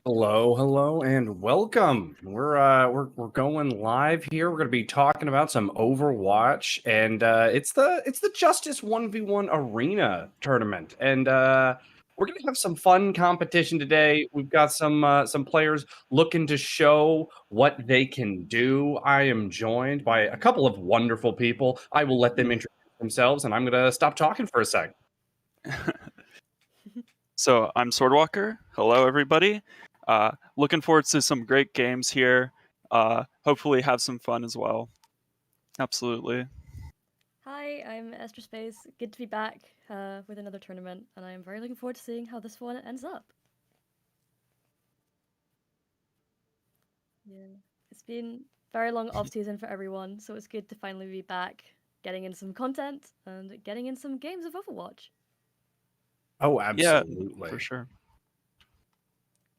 Hello, and welcome. We're going live here. We're going to be talking about some Overwatch, and it's the Justice 1v1 Arena tournament, and we're going to have some fun competition today. We've got some players looking to show what they can do. I am joined by a couple of wonderful people. I will let them introduce themselves, and I'm going to stop talking for a second. So I'm Swordwalker. Hello, everybody. Looking forward to some great games here. Hopefully have some fun as well. Absolutely. Hi, I'm Esther Space. Good to be back with another tournament, and I'm very looking forward to seeing how this one ends up. Yeah, it's been very long off season for everyone, so it's good to finally be back, getting in some content and getting in some games of Overwatch. Oh, absolutely. Yeah, for sure.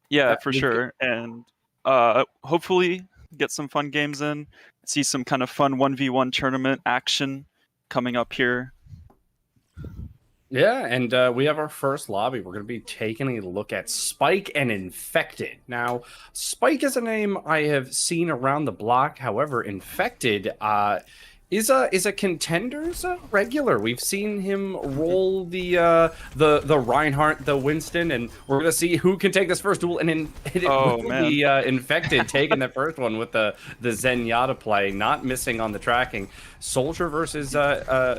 Yeah, for sure. And hopefully get some fun games in, see some kind of fun 1v1 tournament action coming up here. Yeah, and we have our first lobby. We're going to be taking a look at Spike and Infected. Now, Spike is a name I have seen around the block. However, Infected is a contender's regular. We've seen him roll the Reinhardt, the Winston, and we're gonna see who can take this first duel. And the Infected taking the first one with the Zenyatta play, not missing on the tracking. Soldier versus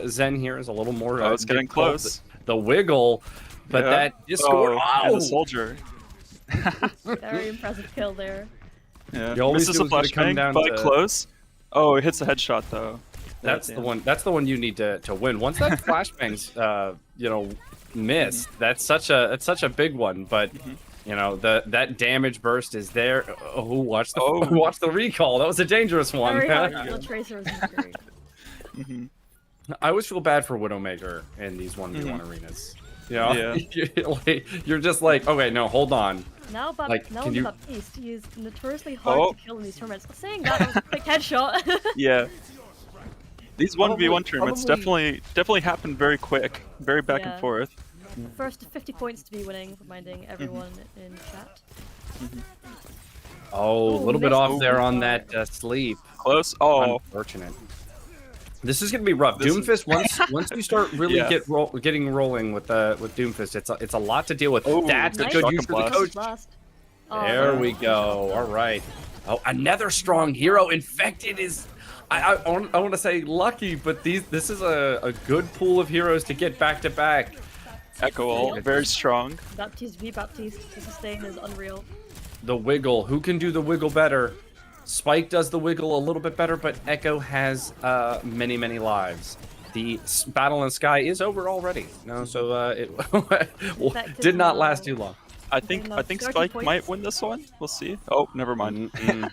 Zen here is a little more. It's getting close. The wiggle, but that just scored. And the Soldier. Very impressive kill there. Yeah, this is a flashbang, but close. Oh, it hits a headshot though. That's the one. That's the one you need to win. Once that flashbang's missed, that's such a big one. But that damage burst is there. Watch the recall. That was a dangerous one. The Tracer was great. I always feel bad for Widowmaker in these 1v1 arenas. You're just like, okay, no, hold on. Now Baptiste, he is notoriously hard to kill in these tournaments. Saying that was a quick headshot. Yeah. These 1v1 tournaments definitely happen very quick, very back and forth. First 50 points to be winning, reminding everyone in chat. Oh, a little bit off there on that sleep. Close. Oh, unfortunate. This is gonna be rough. Doomfist, once you start really getting rolling with Doomfist, it's a lot to deal with. That's a good use for the coach. There we go. All right. Oh, another strong hero. Infected is. I want to say lucky, but this is a good pool of heroes to get back to back. Echo ult, very strong. Baptiste v Baptiste. The sustain is unreal. The wiggle. Who can do the wiggle better? Spike does the wiggle a little bit better, but Echo has many lives. The battle in the sky is over already. So it did not last too long. I think Spike might win this one. We'll see. Oh, never mind.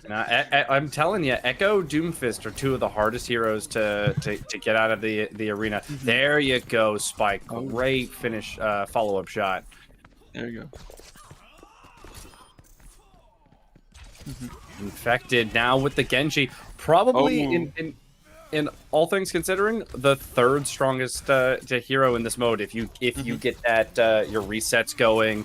I'm telling you, Echo, Doomfist are two of the hardest heroes to get out of the arena. There you go, Spike. Great finish, follow-up shot. There you go. Infected now with the Genji. Probably in all things considering, the third strongest hero in this mode. If you get that your resets going.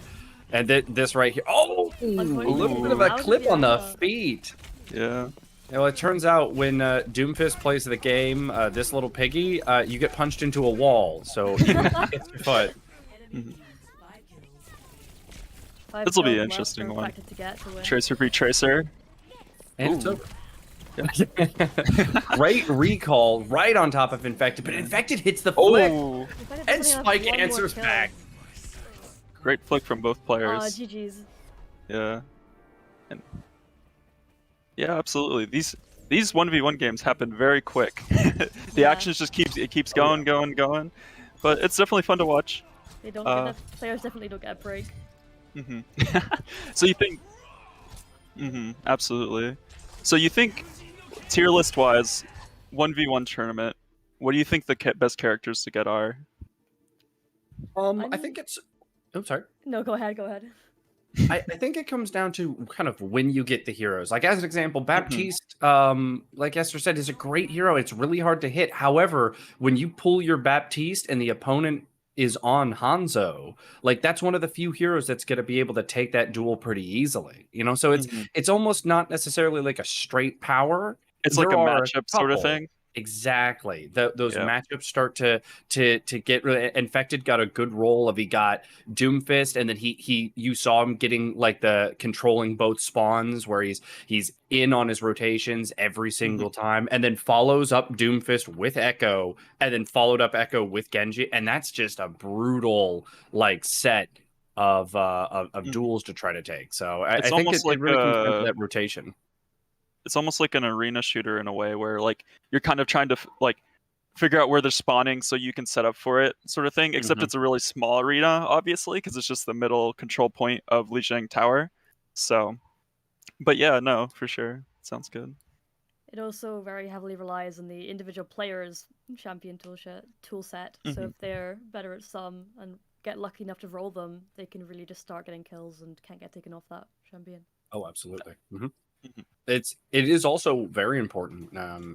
And this right here. Oh, a little bit of a clip on the feet. Yeah. Well, it turns out when Doomfist plays the game, this little piggy, you get punched into a wall. So even if it hits your foot. This will be an interesting one. Tracer v Tracer. And it's over. Great recall right on top of Infected, but Infected hits the flick. And Spike answers back. Great flick from both players. GG's. Yeah. Yeah, absolutely. These 1v1 games happen very quick. The action just keeps going. But it's definitely fun to watch. They don't players definitely don't get a break. So you think absolutely. So you think tier list wise, 1v1 tournament, what do you think the best characters to get are? I think it's Oh, sorry. No, go ahead. I think it comes down to kind of when you get the heroes. Like, as an example, Baptiste, like Esther said, is a great hero. It's really hard to hit. However, when you pull your Baptiste and the opponent is on Hanzo, like that's one of the few heroes that's going to be able to take that duel pretty easily. So it's almost not necessarily like a straight power. It's like There a are a matchup sort of couple. thing. Exactly. Those Yeah. matchups start to get really. Infected got a good roll of, he got Doomfist, and then you saw him getting like the controlling both spawns where he's in on his rotations every single time, and then follows up Doomfist with Echo, and then followed up Echo with Genji, and that's just a brutal like set of duels to try to take. So It's I think almost like it really comes down to that rotation. It's almost like an arena shooter in a way, where like you're kind of trying to like figure out where they're spawning so you can set up for it, sort of thing. Except it's a really small arena, obviously, because it's just the middle control point of Lijiang Tower. So, but yeah, no, for sure, sounds good. It also very heavily relies on the individual player's champion tool set. So if they're better at some and get lucky enough to roll them, they can really just start getting kills and can't get taken off that champion. Oh, absolutely. It is also very important,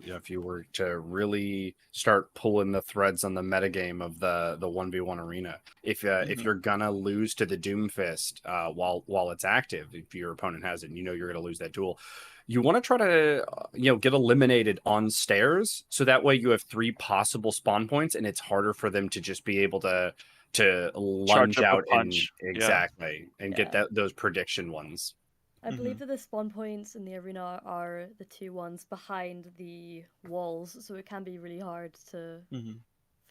if you were to really start pulling the threads on the metagame of the 1v1 arena. If you're gonna lose to the Doomfist while it's active, if your opponent has it and you're gonna lose that duel, you want to try to get eliminated on stairs, so that way you have 3 possible spawn points and it's harder for them to just be able to lunge out and get those prediction ones. I believe that the spawn points in the arena are the 2 ones behind the walls, so it can be really hard to.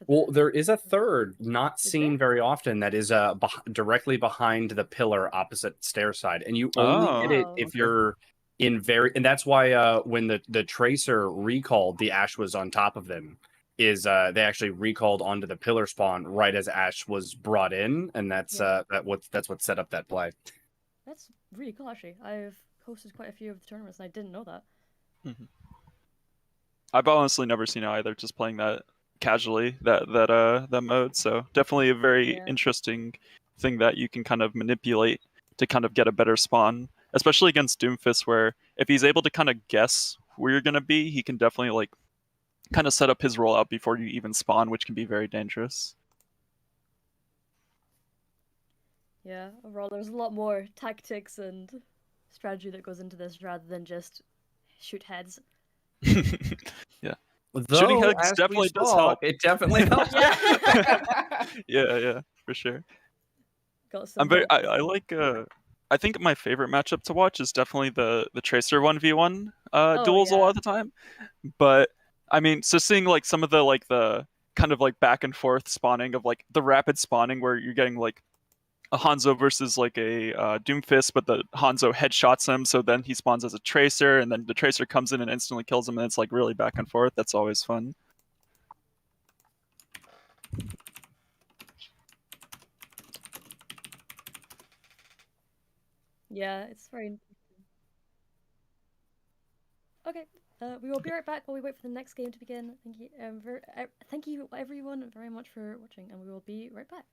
Well, there is a third not seen very often that is directly behind the pillar opposite stair side, and you only get it if you're in and that's why when the Tracer recalled, the Ash was on top of them. They actually recalled onto the pillar spawn right as Ash was brought in, and that's what set up that play. That's really cool, actually. I've hosted quite a few of the tournaments, and I didn't know that. I've honestly never seen it either, just playing that casually, that mode. So definitely a very interesting thing that you can kind of manipulate to kind of get a better spawn, especially against Doomfist, where if he's able to kind of guess where you're going to be, he can definitely like kind of set up his rollout before you even spawn, which can be very dangerous. Yeah, overall, there's a lot more tactics and strategy that goes into this rather than just shoot heads. Yeah. Though, shooting heads definitely does help. It definitely helps. yeah, for sure. Got some. I like. I think my favorite matchup to watch is definitely the Tracer 1v1 duels a lot of the time. But I mean, so seeing like some of the kind of like back and forth spawning of like the rapid spawning where you're getting like a Hanzo versus like a Doomfist, but the Hanzo headshots him, so then he spawns as a Tracer, and then the Tracer comes in and instantly kills him, and it's like really back and forth. That's always fun. Yeah, it's very interesting. Okay, we will be right back while we wait for the next game to begin. Thank you everyone very much for watching, and we will be right back.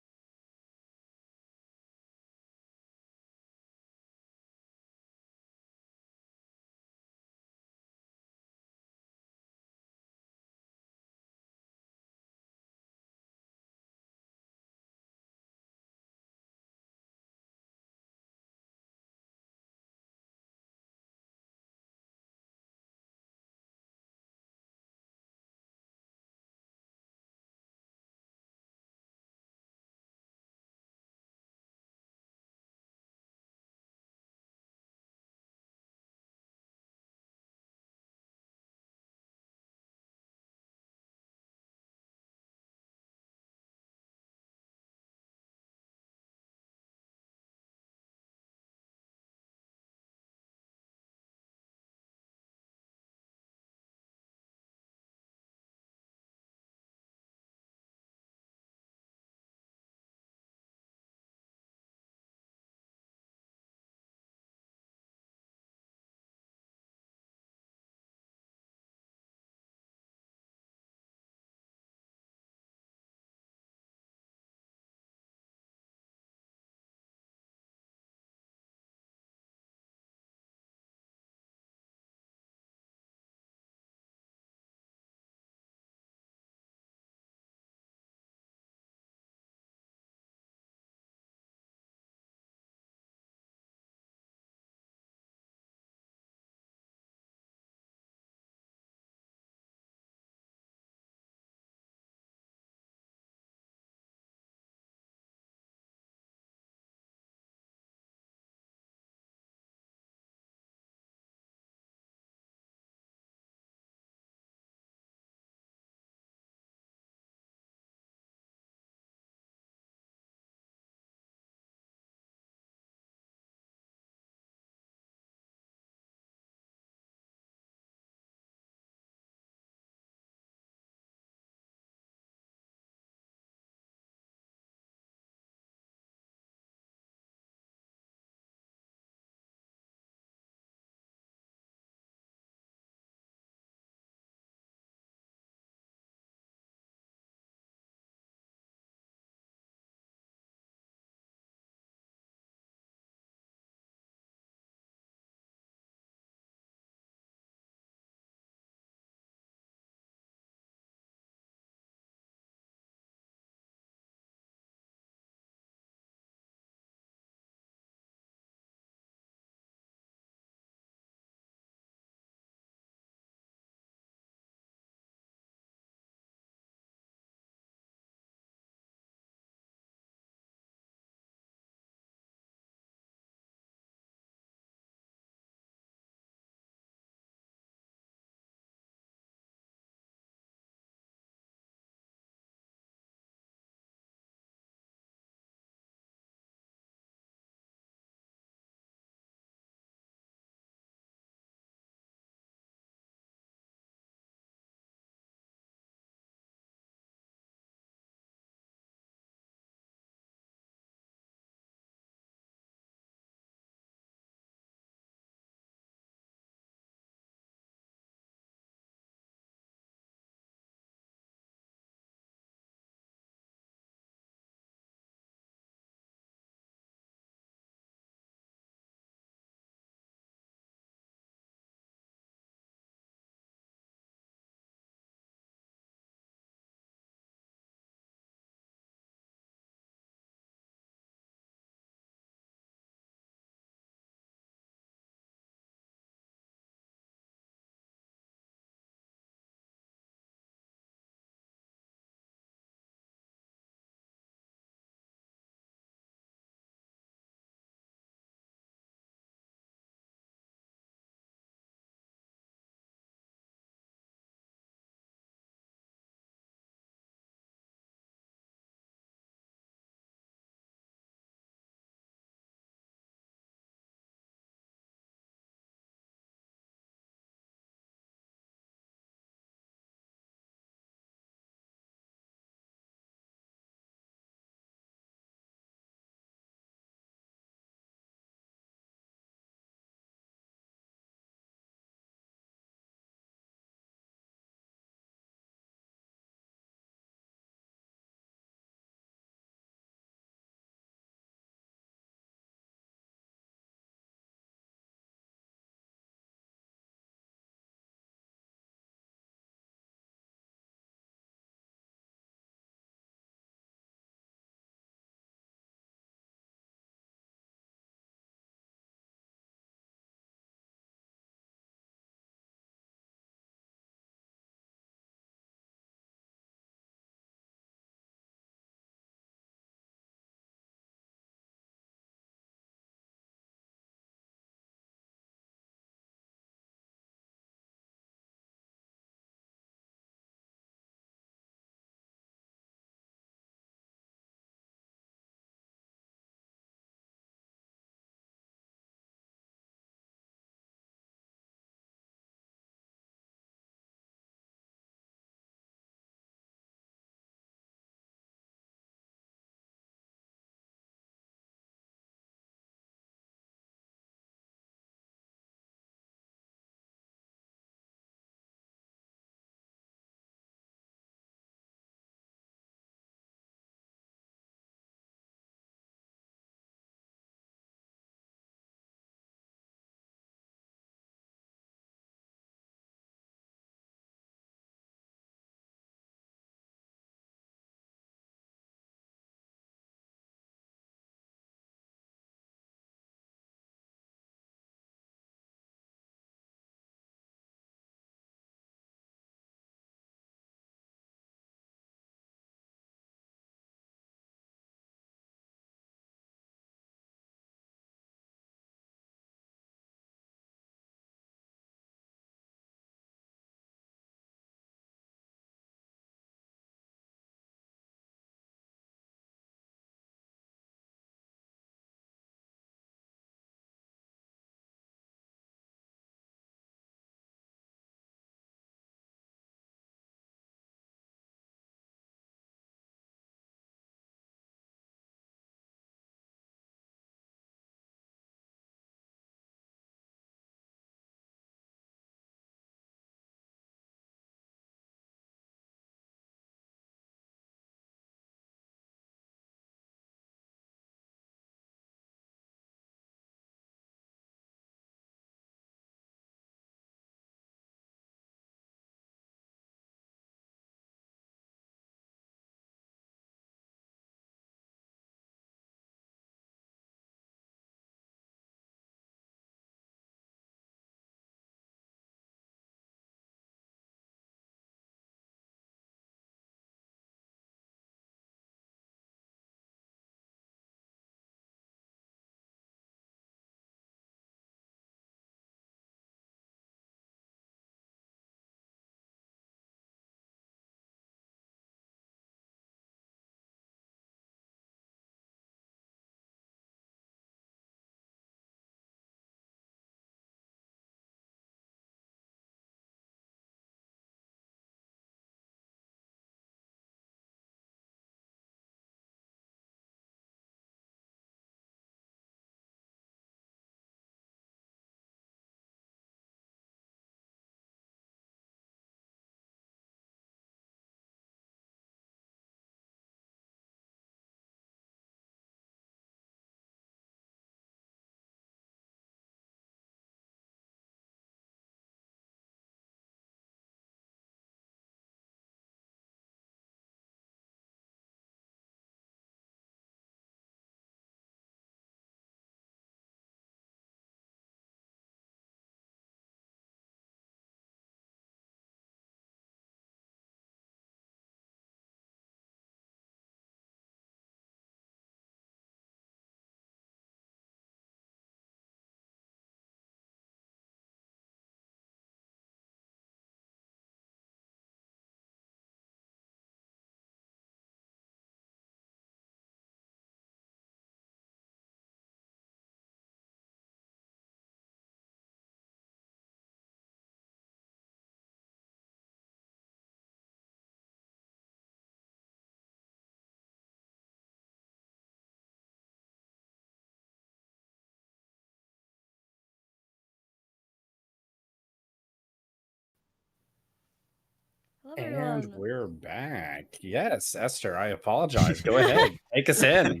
Hello, And everyone. we're back. Yes, Esther, I apologize. Go ahead. Take us in.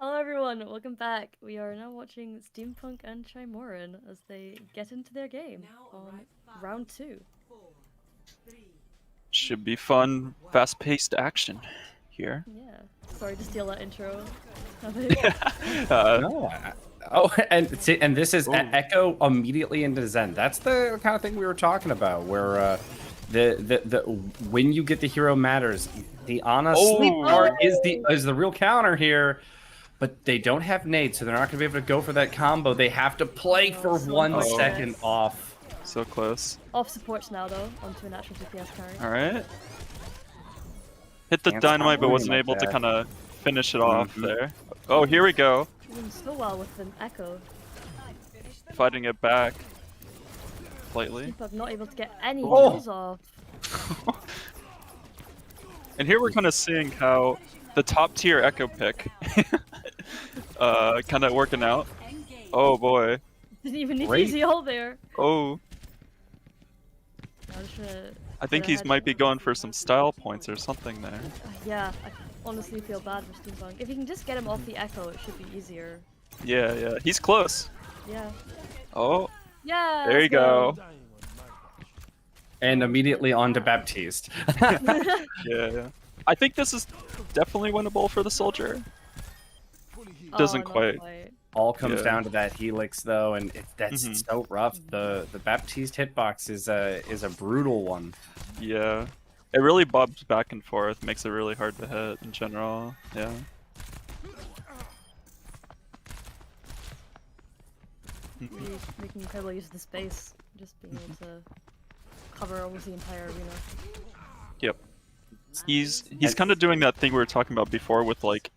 Hello, everyone. Welcome back. We are now watching Steampunk and Chimorin as they get into their game on round 2. Should be fun, fast-paced action here. Yeah. Sorry to steal that intro. No. And see, and this is Ooh. Echo immediately into Zen. That's the kind of thing we were talking about, where the when you get the hero matters. The Ana sleep part is the real counter here, but they don't have nades, so they're not gonna be able to go for that combo. They have to play for so 1 unfortunate. second off. So close. Off supports now, though, onto an actual DPS carry. All right. Hit the Can't dynamite, stop but wasn't like able to that. kind of finish it off there. Oh, here we go. Doing so well with an Echo. Fighting it back. Slightly. Steampunk not able to get any Oh. kills off. And here we're kind of seeing how the top tier Echo pick kind of working out. Oh boy. Didn't even need to Great. use the ult there. Oh. I was trying to I think get he's ahead. might be going for some style points or something there. Yeah, I honestly feel bad for Steampunk. If you can just get him off the Echo, it should be easier. Yeah, yeah. He's close. Yeah. Oh, Yeah. there you go. And immediately on to Baptiste. Yeah, yeah. I think this is definitely winnable for the soldier. Doesn't not quite. All comes Yeah. down to that helix though, and that's so rough. The Baptiste hitbox is a brutal one. Yeah. It really bobs back and forth, makes it really hard to hit in general. Yeah. Really making incredible use of the space. Just being able to cover almost the entire arena. Yep. He's kind of doing that thing we were talking about before with like,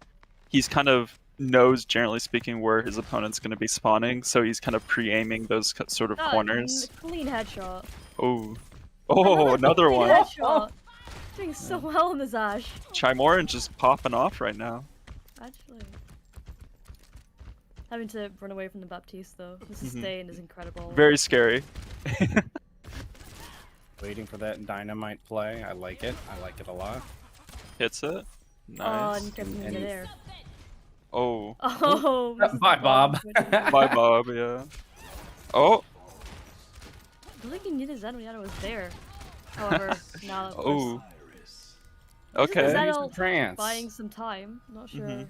he's kind of knows, generally speaking, where his opponent's going to be spawning, so he's kind of pre-aiming those sort of corners. Clean headshot. Oh. Oh, another Clean one. headshot. Doing so well in the Zash. Chimorin just popping off right now. Actually. Having to run away from the Baptiste though. The sustain is incredible. Very scary. Waiting for that dynamite play. I like it. I like it a lot. Hits it. Oh, Nice. and gets him in And- there. Oh. Oh, Bye, Bob. Bye, Bob, yeah. Oh. I don't think he needed Zen when Yana was there. However, now that Oh. Zen Okay. He's ult trance. buying some time. Not sure how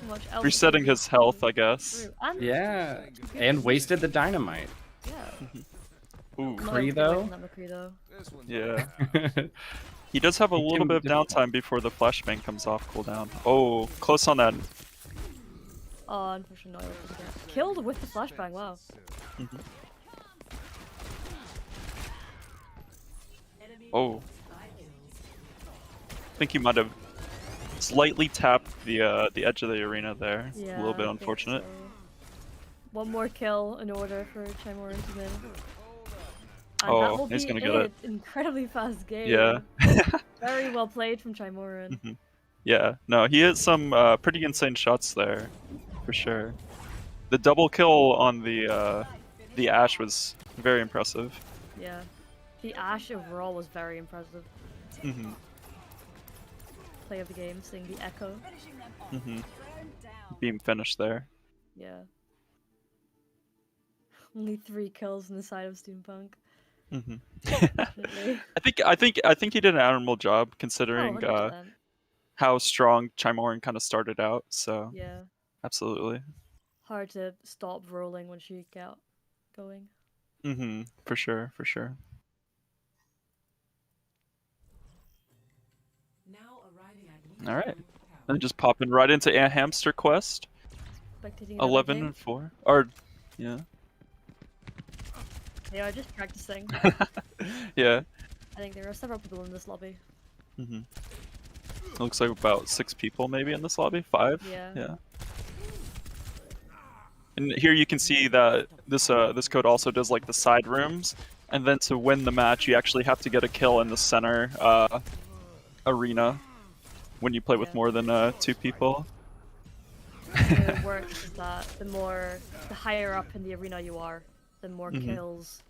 much else. Resetting he can his health, do I guess. through. And Yeah, and wasted the dynamite. yeah. Ooh. Not Free, able to get away though? from that McCree, though. Yeah. He does have a He little can bit of do- downtime before the flashbang comes off cooldown. Oh, close on that. Oh, unfortunately not able to get killed with the flashbang. Wow. Oh. I think he might have slightly tapped the edge of the arena there. Yeah. A little bit I think unfortunate. so. One more kill in order for Chimorin to win. And Oh, that will he's be gonna get it. Incredibly fast game. Yeah. Very well played from Chimorin. Yeah. No, he hit some pretty insane shots there, for sure. The double kill on the Ashe was very impressive. Yeah. The Ashe overall was very impressive. Play of the game, seeing the Echo. Beam finish there. Yeah. Only 3 kills on the side of Steampunk. Definitely. I think he did an admirable job Oh, considering 100%. how strong Chimorin kind of started out. So Yeah. absolutely. Hard to stop rolling once you get going. For sure, for sure. All right. And just popping right into a Hamster quest. Spectating another 11 game. and 4. Or yeah. They are just practicing. Yeah. I think there are several people in this lobby. It looks like about 6 people maybe in this lobby. 5. Yeah. Yeah. And here you can see that this code also does like the side rooms, and then to win the match you actually have to get a kill in the center arena when you play with Yeah. more than 2 people. The way it works is that the higher up in the arena you are, the more kills,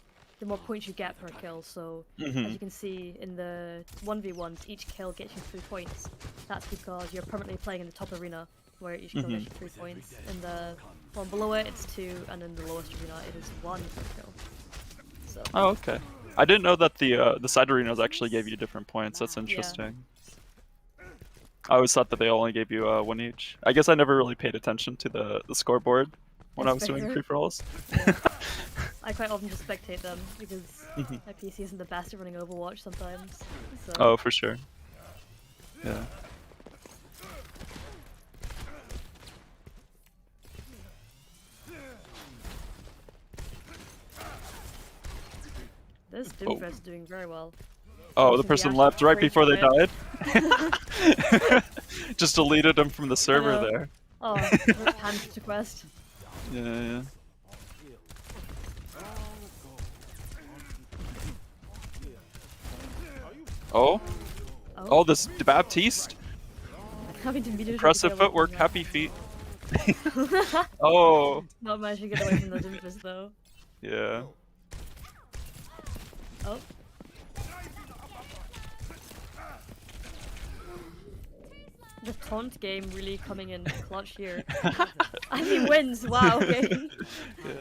the more points you get per kill. So as you can see in the 1v1s, each kill gets you 3 points. That's because you're permanently playing in the top arena, where each kill gets you 3 points. In the one below it, it's 2, and in the lowest arena, it is 1 per kill. So. Oh, okay. I didn't know that the side arenas actually gave you different points. That's interesting. I always thought that they only gave you 1 each. I guess I never really paid attention to the scoreboard when I was doing free-for-alls. Yeah. I quite often just spectate them because my PC isn't the best at running Overwatch sometimes. So. Oh, for sure. Yeah. This Doomfist is doing very well. Oh, the person left right before they died? Just deleted them from the server there. Oh, Hamster quest. Yeah. Oh? Oh, this Baptiste? Impressive footwork, happy feet. Oh. Not managing to get away from the Doomfist though. Yeah. Oh. The taunt game really coming in clutch here. And he wins, wow, okay. Yeah.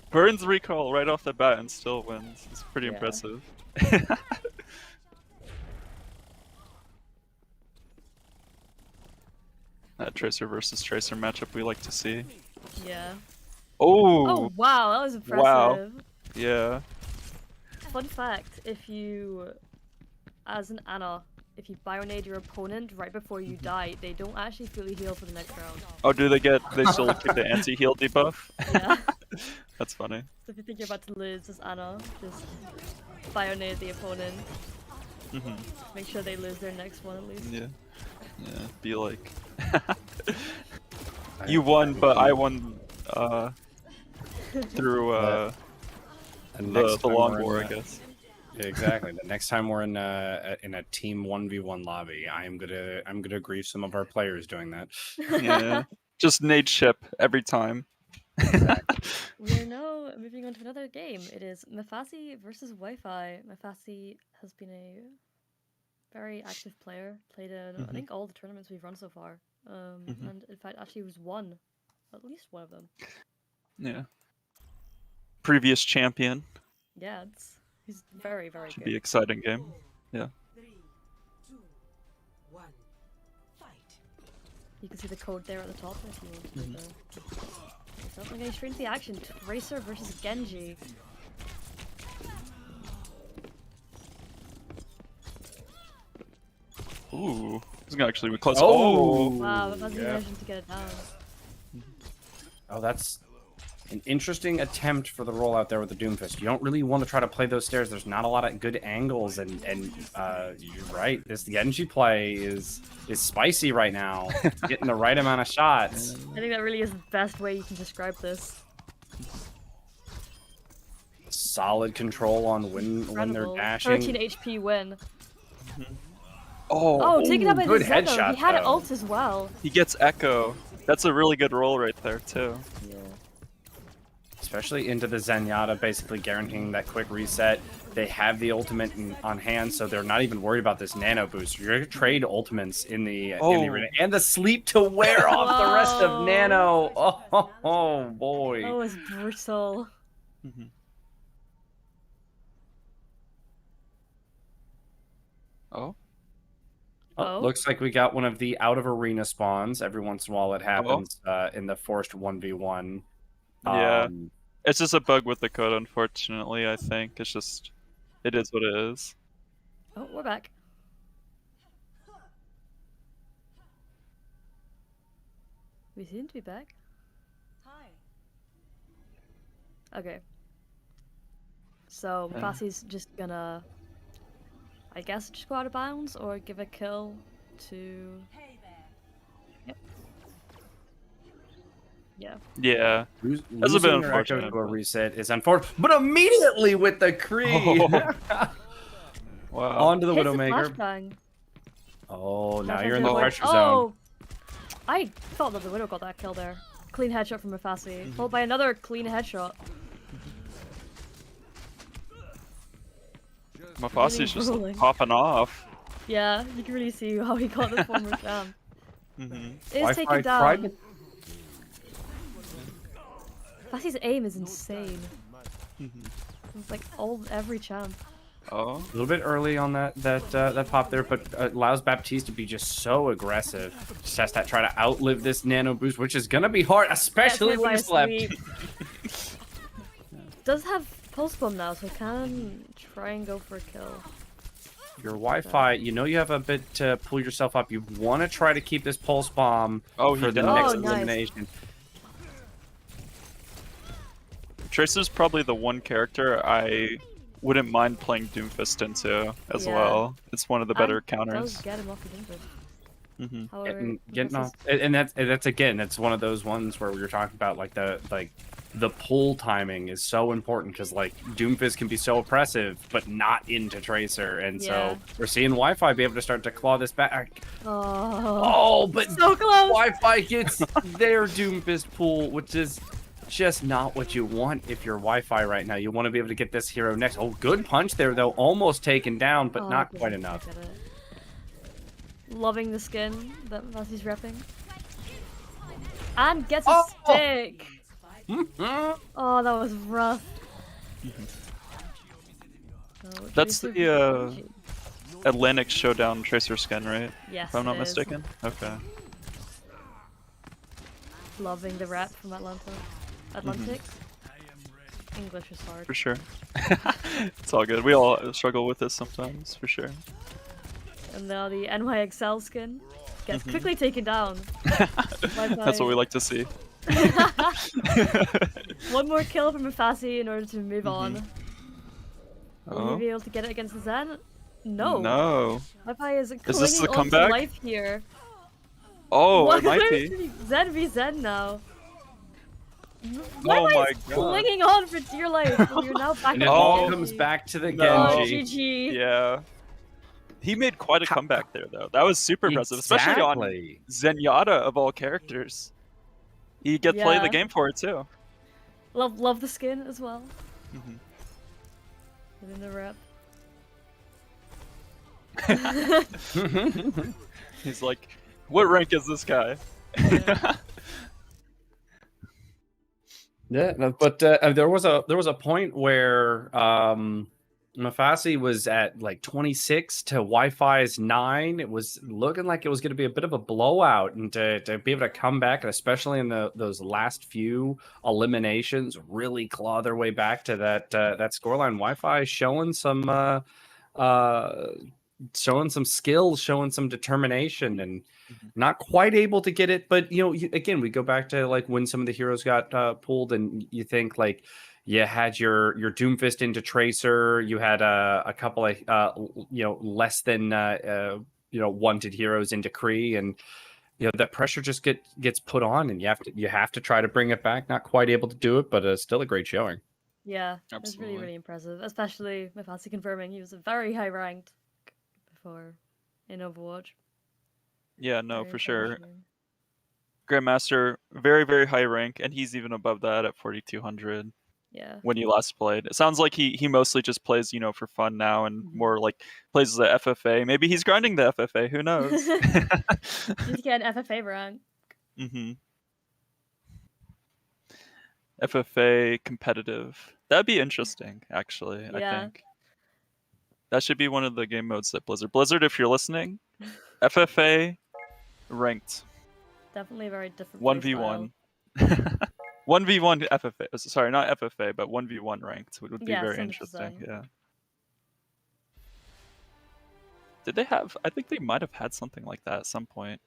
Burns recall right off the bat and still wins. It's pretty impressive. That Tracer versus Tracer matchup we like to see. Yeah. Oh wow, that was impressive. Wow. Yeah. Fun fact, if you, as an Ana, if you bionade your opponent right before you die, they don't actually fully heal for the next round. Oh, do they still get the anti-heal debuff? Yeah. That's funny. So if you think you're about to lose as Ana, just bionade the opponent. Make sure they lose their next one at least. Yeah. Yeah, be like... You won, but I won through the long war, I guess. Exactly. The next time we're in a team 1v1 lobby, I'm gonna grief some of our players doing that. Yeah. Just nade ship every time. Exactly. We are now moving on to another game. It is Mafasi versus Wi-Fi. Mafasi has been a very active player. Played in I think all the tournaments we've run so far. And in fact actually was won at least one of them. Yeah. Previous champion. Yeah, he's very, very Should good. be an exciting game. Yeah. 3, 2, 1, fight. You can see the code there at the top if you want to do the... So we're going straight into the action. Tracer versus Genji. Ooh. This is gonna actually be close. Oh! Wow, but Mafasi managed to get it down. Oh, that's an interesting attempt for the rollout there with the Doomfist. You don't really want to try to play those stairs. There's not a lot of good angles, and you're right. This Genji play is spicy right now. Getting the right amount of shots. I think that really is the best way you can describe this. Solid control on when they're Incredible. dashing. 13 HP win. Oh, take it up by good the Zeno. headshot, He had though. ult as well. he gets Echo. That's a really good roll right there, too. Yeah. Especially into the Zenyatta, basically guaranteeing that quick reset. They have the ultimate on hand, so they're not even worried about this nano boost. You're gonna trade ultimates in the arena, and the sleep to wear off the rest of nano. Oh boy. That was brutal. Oh. Oh. Looks like we got one of the out of arena spawns. Every once in a while it happens in the forced 1v1. Yeah. It's just a bug with the code, unfortunately, I think. It's just... It is what it is. Oh, we're back. We seem to be back. Hi. Okay. So, Mafasi's just gonna... I guess just go out of bounds or give a kill to... Hey there. Yep. Yeah. Yeah. That's a bit unfortunate, Go but- reset is unfortunate, but immediately with the Kree Wow. onto the Hits the Widowmaker. flashbang. Oh, now Flashbang you're in to the avoid- pressure zone. Oh! I thought that the Widow got that kill there. Clean headshot from Mafasi, followed by another clean headshot. Mafasi's just rolling. popping off. Yeah, you can really see how he got the former champ. Mm-hmm. It's taken down. Mafasi's aim is insane. It's like every champ. Oh. A little bit early on that pop there, but allows Baptiste to be just so aggressive. Just has to try to outlive this nano boost, which is gonna be hard, especially when he's left. Does have pulse bomb now, so can try and go for a kill. Your Wi-Fi, you know you have a bit to pull yourself up. You want to try to keep this pulse bomb for the next elimination. Tracer's probably the one character I wouldn't mind playing Doomfist into as well. It's one of the better counters. Does get him off the Doomfist. However, Getting off, and that's again, that's one of those ones where we were talking about like the pull timing is so important because like Doomfist can be so oppressive, but not into Tracer, and so we're seeing Wi-Fi be able to start to claw this back. But so close. Wi-Fi gets their Doomfist pull, which is just not what you want if you're Wi-Fi right now. You want to be able to get this hero next. Oh, good punch there though, almost taken down, but not quite enough. Loving the skin that Mafasi's repping. And gets a stick! Oh, that was rough. That's the Atlantic Showdown Tracer skin, right? Yes, if I'm not mistaken. Okay. Loving the rap from Atlantic. English is hard. For sure. It's all good. We all struggle with this sometimes, for sure. And now the NYXL skin gets quickly taken down. That's what we like to see. One more kill from Mafasi in order to move on. Will he be able to get it against Zen? No. No. Wi-Fi is this the clinging on to comeback? life here. Oh, it might be. Zen v Zen now. Oh my god. Clinging on for dear life. And you're now back And it on all Genji. comes back to the Oh, Genji. GG. Yeah. He made quite a comeback there, though. That was super impressive, especially on Zenyatta of all characters. He get play the game for it too. Love the skin as well. Getting the rep. He's like, what rank is this guy? Yeah, no, but there was a point where Mafasi was at like 26 to Wi-Fi's 9. It was looking like it was going to be a bit of a blowout, and to be able to come back, and especially in those last few eliminations, really claw their way back to that scoreline. Wi-Fi showing some skill, showing some determination, and not quite able to get it. But again, we go back to like when some of the heroes got pulled, and you think like you had your Doomfist into Tracer, you had a couple of less than wanted heroes into Kree, and that pressure just gets put on, and you have to try to bring it back. Not quite able to do it, but still a great showing. Yeah, it was really, really impressive, especially Mafasi confirming he was a very high ranked before in Overwatch. Yeah, no, Very for sure. promising. Grandmaster, very, very high rank, and he's even above that at 4,200. Yeah. When you last played, it sounds like he mostly just plays, for fun now, and more like plays the FFA. Maybe he's grinding the FFA. Who knows? Need to get an FFA rank. FFA competitive. That'd be interesting, actually. Yeah. I think that should be one of the game modes that Blizzard, if you're listening, FFA ranked. Definitely a very different. 1v1. 1v1 FFA. Sorry, not FFA, but 1v1 ranked would be very 100%. interesting. Yeah. Did they have? I think they might have had something like that at some point.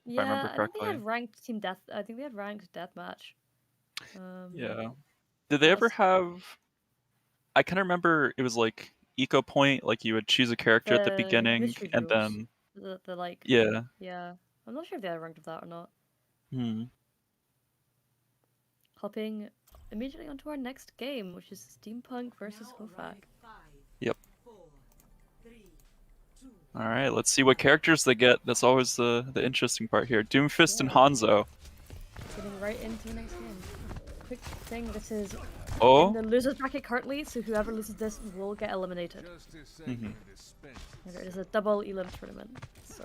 If I remember correctly. I think they had ranked team death. I think they had ranked deathmatch. Yeah. Did they ever have? I kind of remember it was like Eco Point. Like you would choose a character at the beginning, mystery and duels. then the like. yeah. Yeah, I'm not sure if they had ranked of that or not. Hopping immediately onto our next game, which is Steampunk versus Hoefact. Yep. All right, let's see what characters they get. That's always the interesting part here. Doomfist and Hanzo. Getting right into the next game. quick thing. This is in Oh. the losers bracket currently, so whoever loses this will get eliminated. Mhm. And it is a double elim tournament. So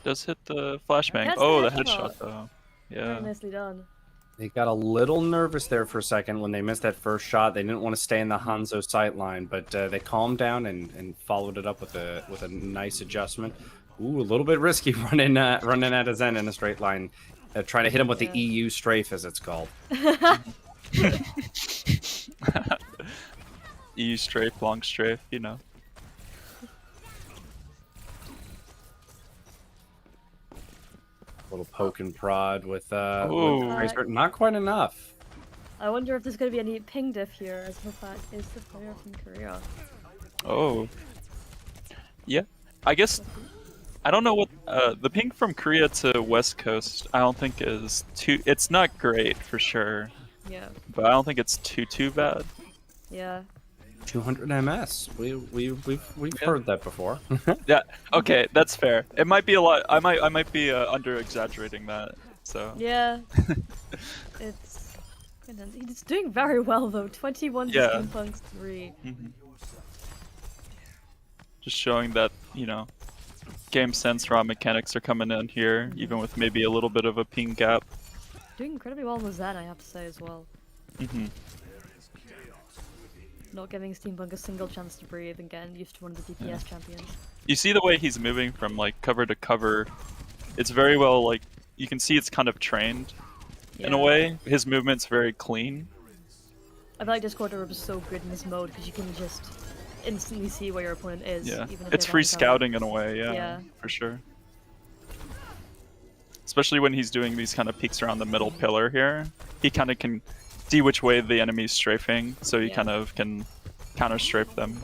Does hit the flashbang. Gets the Oh, the headshot. headshot though. very Yeah. nicely done. They got a little nervous there for a second when they missed that first shot. They didn't want to stay in the Hanzo sight line, but they calmed down and followed it up with a nice adjustment. Ooh, a little bit risky running at a Zen in a straight line, trying to hit him with the EU strafe as it's called. EU strafe, long strafe, you know. Little poke and prod with Ooh. Tracer. Not quite enough. I wonder if there's going to be any ping diff here, as Hoefact is the player from Korea. Oh. Yeah. I guess I don't know what the ping from Korea to West Coast. I don't think is too. It's not great for sure, Yeah. but I don't think it's too bad. Yeah. 200 ms. We've heard that before. Yeah. Okay, that's fair. It might be a lot. I might be under exaggerating that. So. Yeah. He's doing very well though. 21 Yeah. to Steampunk's 3. Mhm. Just showing that, you know, game sense, raw mechanics are coming in here, even with maybe a little bit of a ping gap. Doing incredibly well on the Zen, I have to say as well. Hmm. Not giving Steampunk a single chance to breathe and getting used to one of the DPS champions. You see the way he's moving from like cover to cover. It's very well like you can see it's kind of trained in a Yeah. way. His movement's very clean. I feel like Discord is so good in this mode because you can just instantly see where your opponent is. Yeah, Even if it's they free have cover. scouting in a way. Yeah, Yeah. for sure. Especially when he's doing these kind of peeks around the middle pillar here, he kind of can see which way the enemy's strafing, so he Yeah. kind of can counter strafe them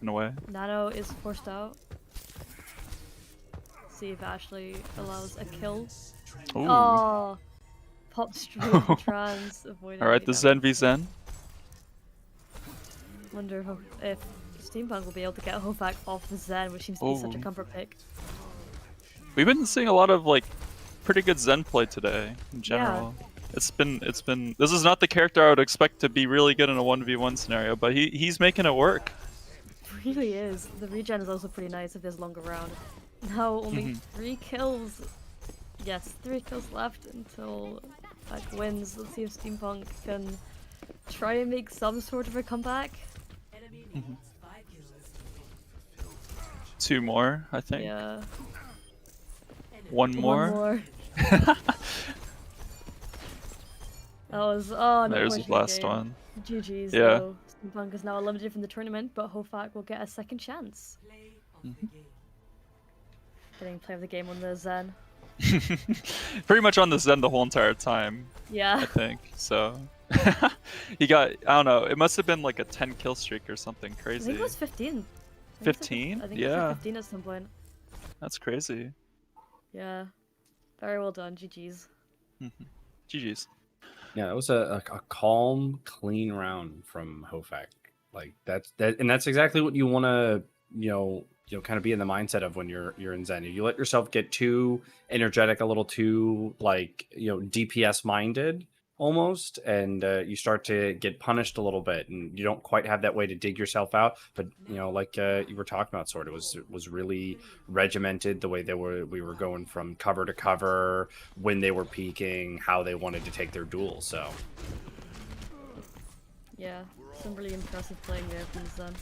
in a way. Nano is forced out. See if Ashley allows a kill. Ooh. Oh, popped straight in trans. Avoiding All right, any the damage. Zen v Zen. Wonder if Steampunk will be able to get Hoefact off the Zen, which seems to be such a Oh. comfort pick. We've been seeing a lot of like pretty good Zen play today in general. It's been this is not the character I would expect to be really good in a 1v1 scenario, but he's making it work. Really is. The regen is also pretty nice if there's longer round. Now only Mhm. 3 kills. Yes, 3 kills left until Hoefact wins. Let's see if Steampunk can try and make some sort of a comeback. Mhm. 2 more, I think. Yeah. One more. One more. That was There's the last one. GG's Yeah. though. Steampunk is now eliminated from the tournament, but Hoefact will get a second chance. Mhm. Getting play of the game on the Zen. Pretty much on the Zen the whole entire time, I Yeah. think. So he got, I don't know, it must have been like a 10 kill streak or something I crazy. think it was 15. 15? I think it was Yeah. 15 at some point. That's crazy. Yeah. Very well done, GG's. GG's. Yeah, that was a calm, clean round from Hoefact. Like that's exactly what you want to kind of be in the mindset of when you're in Zen. You let yourself get too energetic, a little too DPS minded almost, and you start to get punished a little bit, and you don't quite have that way to dig yourself out. But like you were talking about, sort of was really regimented the way we were going from cover to cover, when they were peaking, how they wanted to take their duel. So Yeah. Some really impressive playing there from the Zen.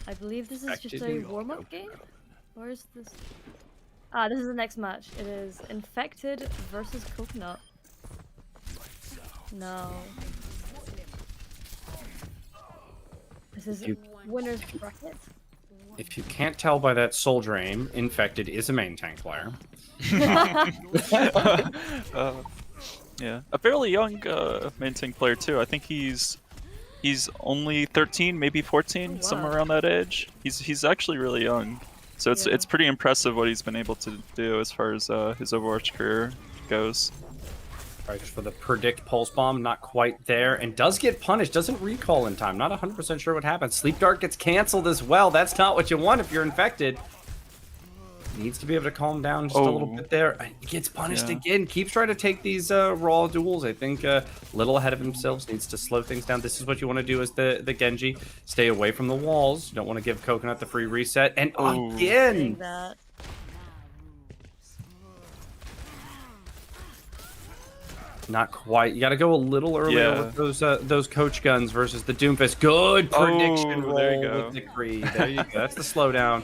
I believe this is just a warm-up game? Or is this... Ah, this is the next match. It is Infected versus Coconut. No. This is winner's bracket. if you can't tell by that soldier aim, Infected is a main tank player. Yeah, a fairly young main tank player too. I think he's only 13, maybe 14, Oh, wow. somewhere around that age. He's actually really young, so it's Yeah. it's pretty impressive what he's been able to do as far as his Overwatch career goes. Right, just for the predict pulse bomb, not quite there, and does get punished, doesn't recall in time. Not 100% sure what happened. Sleep Dart gets canceled as well. That's not what you want if you're Infected. Needs to be able to calm down just a little bit there. He gets punished again. Keeps trying to take these raw duels. I think a little ahead of himself. Needs to slow things down. This is what you want to do as the Genji. Stay away from the walls. You don't want to give Coconut the free reset. And again! Not quite. You got to go a little earlier with those coach guns versus the Doomfist. Good prediction roll there you go. with Decree. There you go. That's the slowdown.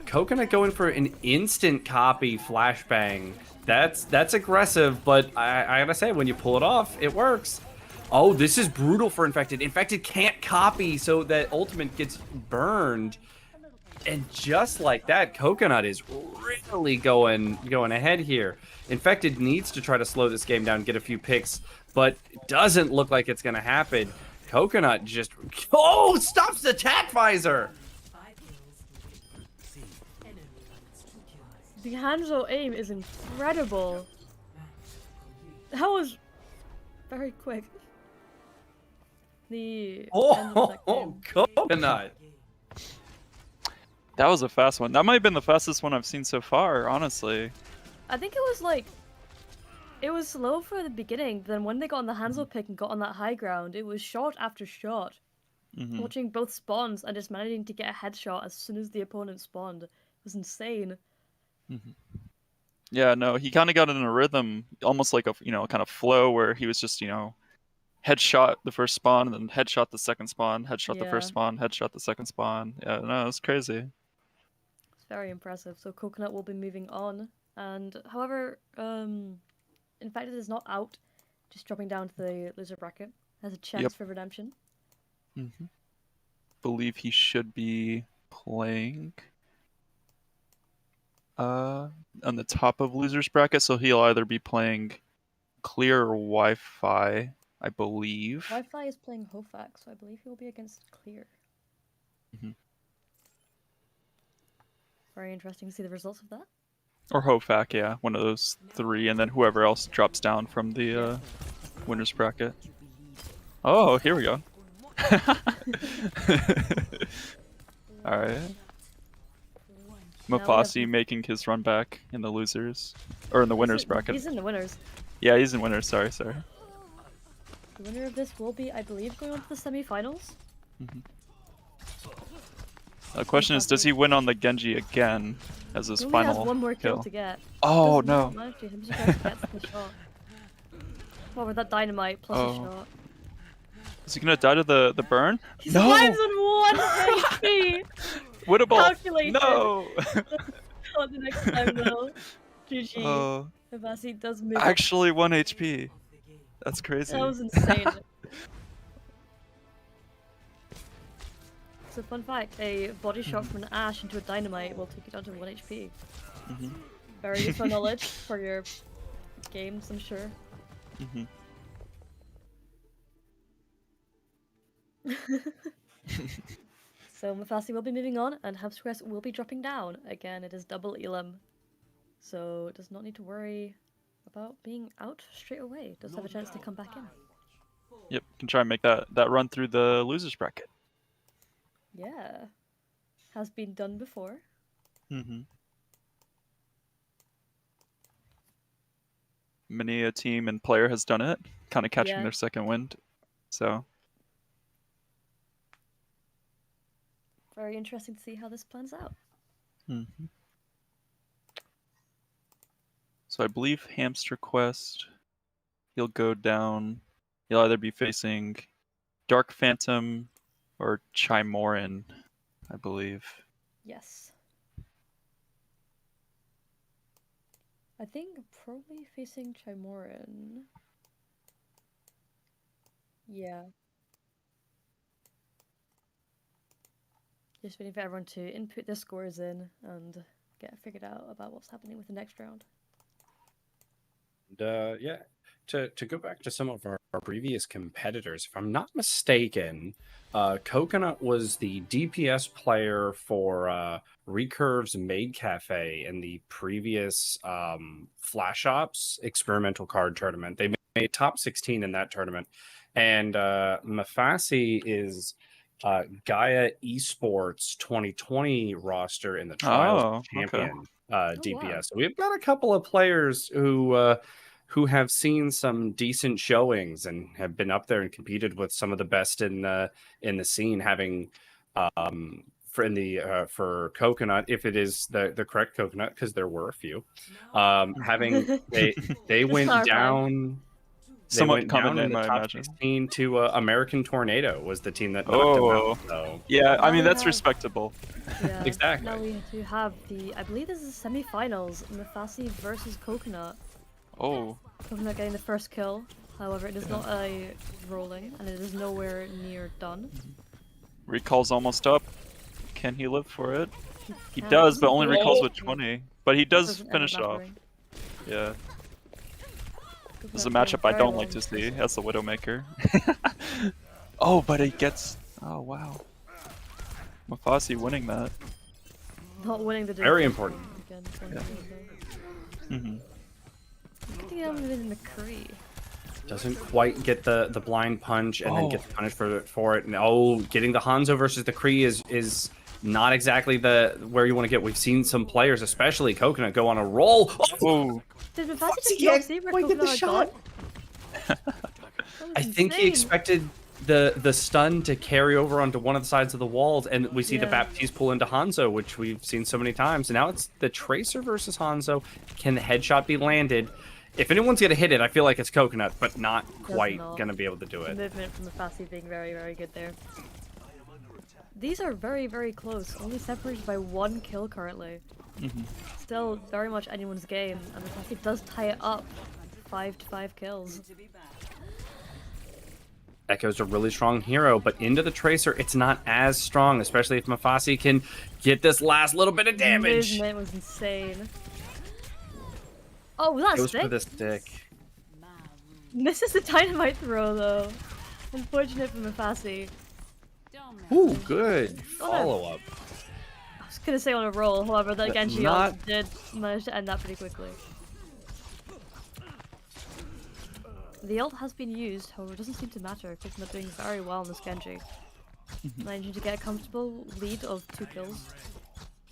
Coconut going for an instant copy flashbang. That's aggressive, but I gotta say, when you pull it off, it works. Oh, this is brutal for Infected. Infected can't copy, so that ultimate gets burned. And just like that, Coconut is really going ahead here. Infected needs to try to slow this game down, get a few picks, but it doesn't look like it's gonna happen. Coconut just stops the attack visor. The Hanzo aim is incredible. That was very quick. The Coconut. That was a fast one. That might have been the fastest one I've seen so far, honestly. I think it was like, it was slow for the beginning, then when they got on the Hanzo pick and got on that high ground, it was shot after shot. Watching both spawns and just managing to get a headshot as soon as the opponent spawned was insane. Yeah, no, he kind of got in a rhythm, almost like a kind of flow where he was just headshot the first spawn and then headshot the second spawn, headshot the first spawn, headshot the second spawn. Yeah, no, it's crazy. It's very impressive. So Coconut will be moving on, and however, Infected is not out, just dropping down to the loser bracket. Has a chance for redemption. Believe he should be playing on the top of losers bracket, so he'll either be playing Clear or Wi-Fi, I believe. Wi-Fi is playing Hoefact, so I believe he'll be against Clear. Very interesting to see the results of that. Or Hoefact, yeah, one of those three, and then whoever else drops down from the winners bracket. Oh, here we go. Alright. Mafasi making his run back in the losers, or in the winners bracket. He's in the winners. Yeah, he's in winners, sorry. The winner of this will be, I believe, going on to the semi-finals. The question is, does he win on the Genji again as his final has one more kill kill? To get. Oh, no. What with that dynamite plus a shot? Is he gonna die to the burn? He survives on 1 HP! Winnable! Calculated. No! Not the next time though. GG. Mafasi does move. Actually 1 HP. That's crazy. That was insane. So fun fact, a body shot from an Ash into a dynamite will take it down to 1 HP. Very useful knowledge for your games, I'm sure. So Mafasi will be moving on, and Hamster will be dropping down. Again, it is double Elam, so it does not need to worry about being out straight away. Does have a chance to come back in. Yep, can try and make that run through the losers bracket. Yeah, has been done before. Many a team and player has done it, kind of catching their second wind. So very interesting to see how this plans out. So I believe Hamster Quest, he'll go down. He'll either be facing Dark Phantom or Chimorin, I believe. Yes. I think probably facing Chimorin. Yeah. Just waiting for everyone to input their scores in and get figured out about what's happening with the next round. And, yeah, to go back to some of our previous competitors, if I'm not mistaken, Coconut was the DPS player for Recurve's Maid Cafe in the previous Flash Ops experimental card tournament. They made top 16 in that tournament. And Mafasi is Gaia Esports 2020 roster in the Trials champion. Okay. DPS. So we've got a couple of players who have seen some decent showings and have been up there and competed with some of the best in the scene, having for Coconut, if it is the correct Coconut, because there were a few, having they went Clarify. down. They Somewhat went common down in name, the I top imagine. 16 to American Tornado was the team that knocked them Oh, out. So yeah. I Now mean, we that's have- respectable. Yeah. Exactly. Now we do have I believe this is the semi-finals, Mafasi versus Coconut. Oh, Coconut getting the first kill. However, it is not a rolling, and it is nowhere near done. recall's almost up. Can he live for it? He Can- does, but only Oh. recalls with 20. But he does Doesn't end up finish it off. mattering. Yeah. This is a Coconut matchup doing I very don't well like to in see this as the Widowmaker. Oh, but he gets. Oh, wow. Mafasi winning that. Not winning the Very difference important. Again, Hmm. Getting him in McCree. doesn't quite get the blind punch and then Oh. gets punished for it. No, getting the Hanzo versus the Kree is not exactly where you want to get. We've seen some players, especially Coconut, go on a roll. Oh, Oh, Did Mafasi Foxy just can't not see where quite get the Coconut had shot. gone? That was I think he insane. expected the stun to carry over onto one of the sides of the walls, and we see the Yeah. Baptiste pull into Hanzo, which we've seen so many times. And now it's the Tracer versus Hanzo. Can the headshot be landed? If anyone's gonna hit it, I feel like it's Coconut, but not quite not. gonna be able to do The it. movement from Mafasi being very, very good there. These are very, very close. Only separated by 1 kill currently. mhm. Still very much anyone's game, and Mafasi does tie it up. 5 to 5 kills. Echo's a really strong hero, but into the Tracer, it's not as strong, especially if Mafasi can get this last little bit of damage. Movement was insane. Oh, was that a Goes for stick? the stick. Misses the dynamite throw though. Unfortunate for Mafasi. Ooh, good follow up. I was gonna say on a roll, however, that But Genji not- ult did manage to end that pretty quickly. The ult has been used, however, it doesn't seem to matter. Coconut doing very well on this Genji. Managing to get a comfortable lead of 2 kills.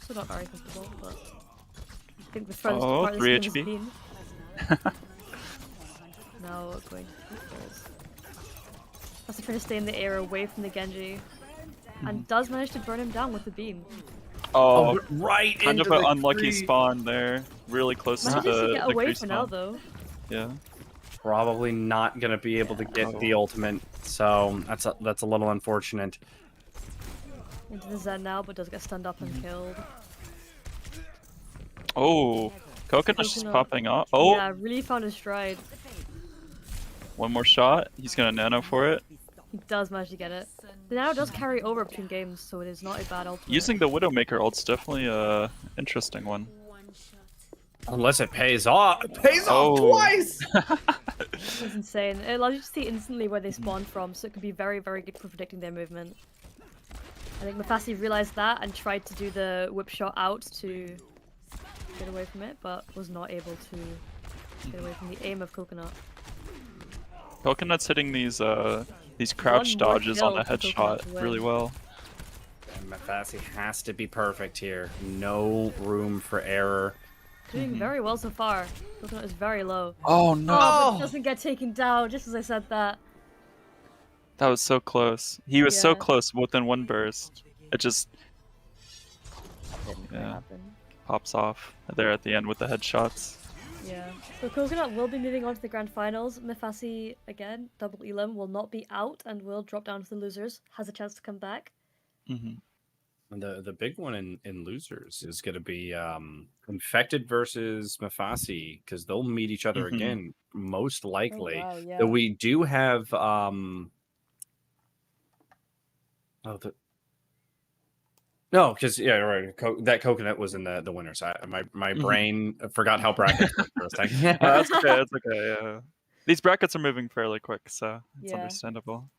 So not very comfortable, but I think the furthest Oh, apart this 3 game has HP. been. Now going to 2 kills. Has to try to stay in the air away from the Genji. And does manage to burn him down with the beam. Oh, right kind of into an the unlucky Kree. spawn there. Really close to Manages to the get away Kree for now spawn. though. Yeah. Probably not gonna be able to get the ultimate, so that's a little unfortunate. Into the Zen now, but does get stunned up and killed. Oh, Coconut's just Coconut. popping off. Oh, Yeah, really found his stride. one more shot. He's gonna nano for it. He does manage to get it. The nano does carry over between games, so it is not a bad ultimate. Using the Widowmaker ult's definitely a interesting one. Unless it pays off. It pays Oh. off twice! It's insane. It allows you to see instantly where they spawn from, so it can be very, very good for predicting their movement. I think Mafasi realized that and tried to do the whip shot out to get away from it, but was not able to get away from the aim of Coconut. Coconut's hitting these crouch One more dodges on a kill for headshot Coconut to win. really well. And Mafasi has to be perfect here. No room for error. Doing very well so far. Coconut is very low. Oh no, Oh, but doesn't get taken down, just as I said that. that was so close. He was so Yeah. close within one burst. It just Didn't quite Yeah. happen. pops off there at the end with the headshots. Yeah. So Coconut will be moving on to the grand finals. Mafasi, again, double Elam, will not be out and will drop down to the losers. Has a chance to come back. Hmm. And the big one in losers is going to be Infected versus Mafasi, because they'll meet each other Mhm. again, most likely. Oh, wow, yeah. Though we do have no, because yeah, right. That Coconut was in the winner side. My Mhm. brain forgot how brackets work for a second. That's okay. That's okay. Yeah. These brackets are moving fairly quick, so it's Yeah. understandable.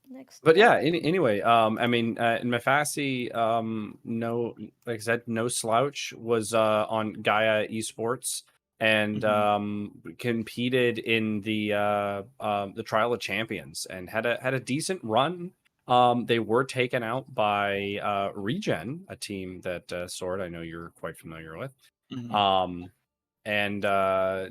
Next. But yeah, up- anyway, I mean, Mafasi, no, like I said, no slouch, was on Gaia Esports and competed in the Trial of Champions and had a decent run. They were taken out by Regen, a team that Sword I know you're quite familiar with. Mhm.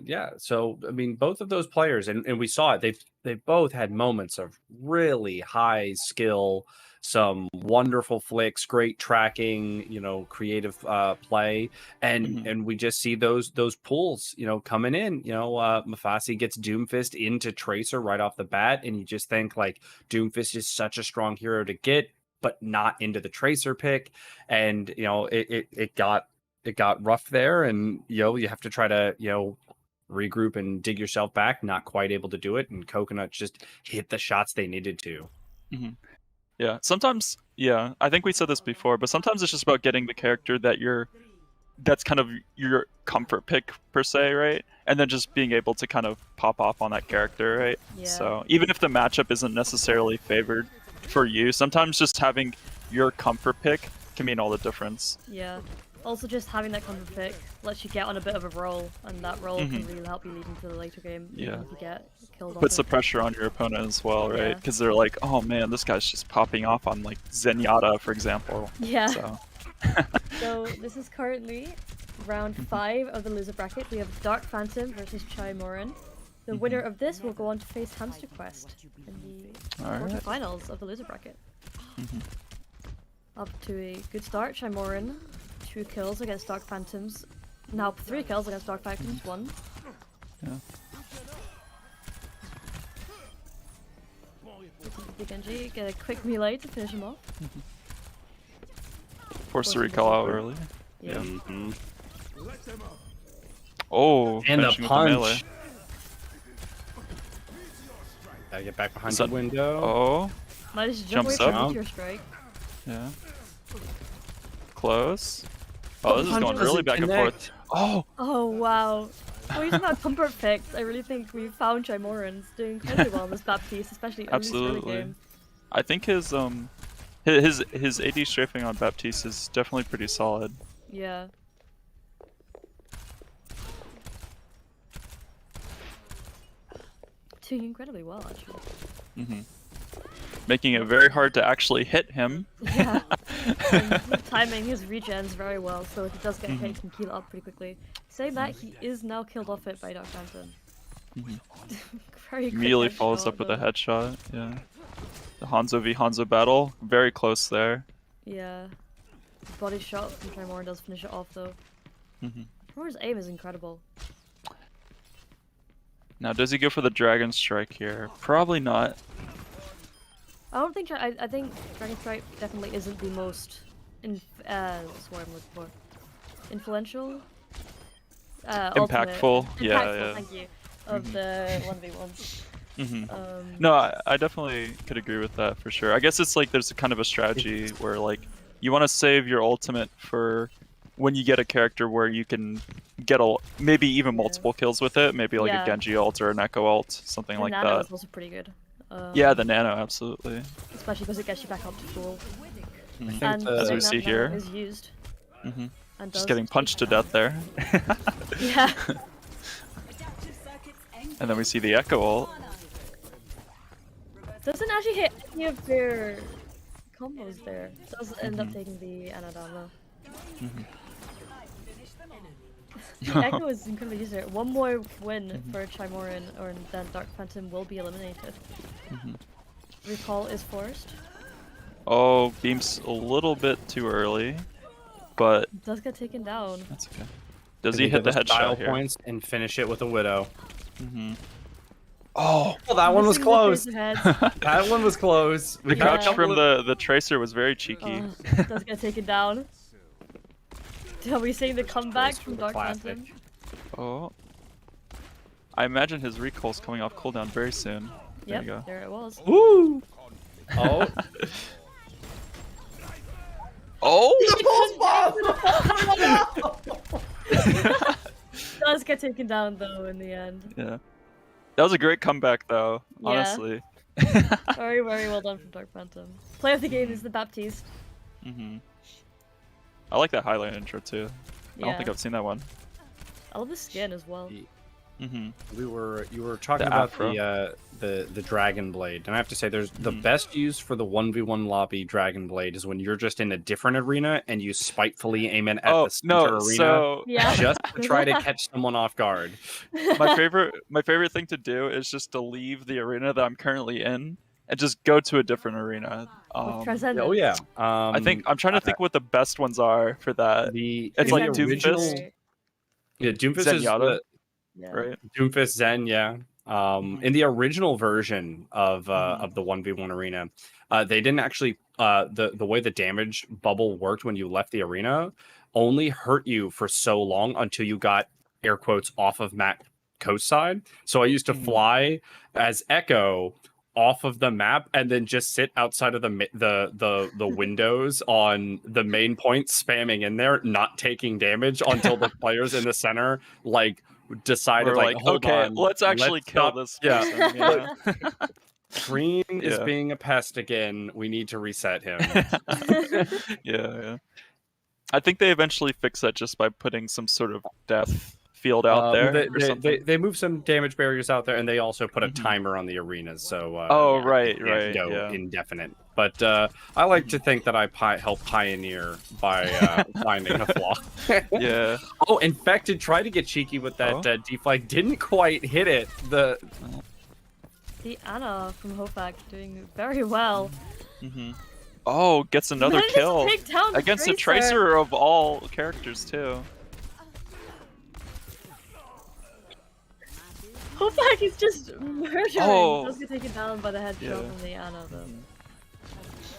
Yeah, so I mean, both of those players, and we saw it. They both had moments of really high skill, some wonderful flicks, great tracking, creative play, and Mhm. and we just see those pulls, coming in. Mafasi gets Doomfist into Tracer right off the bat, and you just think like Doomfist is such a strong hero to get, but not into the Tracer pick, and it got rough there, and you have to try to regroup and dig yourself back. Not quite able to do it, and Coconut just hit the shots they needed to. Mhm. Yeah. Sometimes, yeah, I think we said this before, but sometimes it's just about getting the character that's kind of your comfort pick per se, right? And then just being able to kind of pop off on that character, right? Yeah. So even if the matchup isn't necessarily favored for you, sometimes just having your comfort pick can mean all the difference. Yeah. Also, just having that comfort pick lets you get on a bit of a roll, and that roll can really help you lead into the later game. Even Yeah. if you get killed off Puts the it. pressure on your opponent as well, right? Yeah. Because they're like, oh man, this guy's just popping off on like Zenyatta, for example. Yeah. So. So this is currently round 5 of the loser bracket. We have Dark Phantom versus Chimorin. The winner of this will go on to face Hamster Quest in the Alright. quarterfinals of the loser bracket. Up to a good start, Chimorin. 2 kills against Dark Phantoms. Now 3 kills against Dark Phantoms. 1. Yeah. The Genji get a quick melee to finish him off. Force the recall out early. Yeah. Mhm. Oh, And the finishing with the melee. punch. Gotta get back behind Is the that- window. Oh, Might just jump away Jumps from up. Meteor Strike. yeah. Close. Oh, this is punch going really doesn't back and forth. Oh, Oh wow. Well, using that comfort picks, I really think we found Chimorin's doing incredibly well in this Baptiste, especially early absolutely. game. I think his AD strafing on Baptiste is definitely pretty solid. Yeah. Doing incredibly well, actually. hmm Making it very hard to actually hit him. Yeah. And timing his regens very well, so if he does get hit, he can heal up pretty quickly. Saying that, he is now killed off it by Dark Phantom. Very quick Immediately follows headshot, up with a though. headshot. Yeah. The Hanzo v Hanzo battle, very close there. Yeah. Body shot from Chimorin does finish it off, though. Chimorin's aim is incredible. Now, does he go for the Dragon Strike here? Probably not. I don't think I think Dragon Strike definitely isn't the most what's the word I'm looking for? Influential? Impactful. Ultimate. Yeah, Impactful, yeah. thank you. Of the 1v1s. No, I definitely could agree with that for sure. I guess it's like there's a kind of a strategy where like you want to save your ultimate for when you get a character where you can get maybe even multiple kills with it, maybe like Yeah. a Genji ult or an Echo ult, something The like Nano that. is also pretty good. Yeah, the Nano, absolutely. Especially because it gets you back up to full. think And the- As we saying see that here. Nano is used. hmm And Just does getting take punched to down. death there. Yeah. And then we see the Echo ult. Doesn't actually hit any of their combos there. Does end up taking the Anadama. Echo is incredibly user. One more win for Chimorin, or then Dark Phantom will be eliminated. Recall is forced. Oh, beams a little bit too early, but Does get taken down. that's okay. Does Can he they hit the get those style headshot here? points and finish it with a widow? Oh, Well, that one was Missing the close. Tracer heads. That one was close. the We got a crouch couple from of- the Tracer was very cheeky. Does get taken down. Are we seeing the comeback Tracer, from the Dark classic. Phantom? Oh. I imagine his recall's coming off cooldown very soon. There Yep, you go. there it was. Woo! Oh, Oh! Does get taken down though in the end. Yeah. That was a great comeback though, Yeah. honestly. Very, very well done from Dark Phantom. Play of the game is the Baptiste. I like that highlight intro too. I don't think Yeah. I've seen that one. I love the skin as well. Mm-hmm. You were talking The about afro. the Dragon Blade, and I have to say, there's the best use for the 1v1 lobby Dragon Blade is when you're just in a different arena and you spitefully aim it at Oh the center no! arena So Yeah. just to try to catch someone off guard. my favorite thing to do is just to leave the arena that I'm currently in and just go to a different arena. With Transcendence. Oh yeah. I think I'm trying to think what the best ones are for that. It's in like the original, Doomfist, yeah, Doomfist is Zenyatta, Yeah. right? Doomfist Zen, yeah. In the original version of the 1v1 arena, they didn't actually the way the damage bubble worked when you left the arena only hurt you for so long until you got air quotes off of Matt coast side. So I used to fly as Echo off of the map and then just sit outside of the windows on the main point, spamming in there, not taking damage until the players in the center like decided We're like, hold okay, on, let's actually kill stop. this Yeah. person. Yeah. Green is Yeah. being a pest again. We need to reset him. yeah. I think they eventually fix that just by putting some sort of death field out there or something. They move some damage barriers out there, and they also put a timer on the arenas. So Oh, Yeah. right, it can't go yeah. indefinite. But I like to think that I help pioneer by finding a flaw. Yeah. Oh, Infected tried to get cheeky with that deflag, didn't quite hit it. The Anna from Hoefact doing very well. Oh, gets another Managed to kill take down the against a tracer of all characters too. Hoefact is just murdering. Oh. Does get taken down by the headshot Yeah. from the Anna though.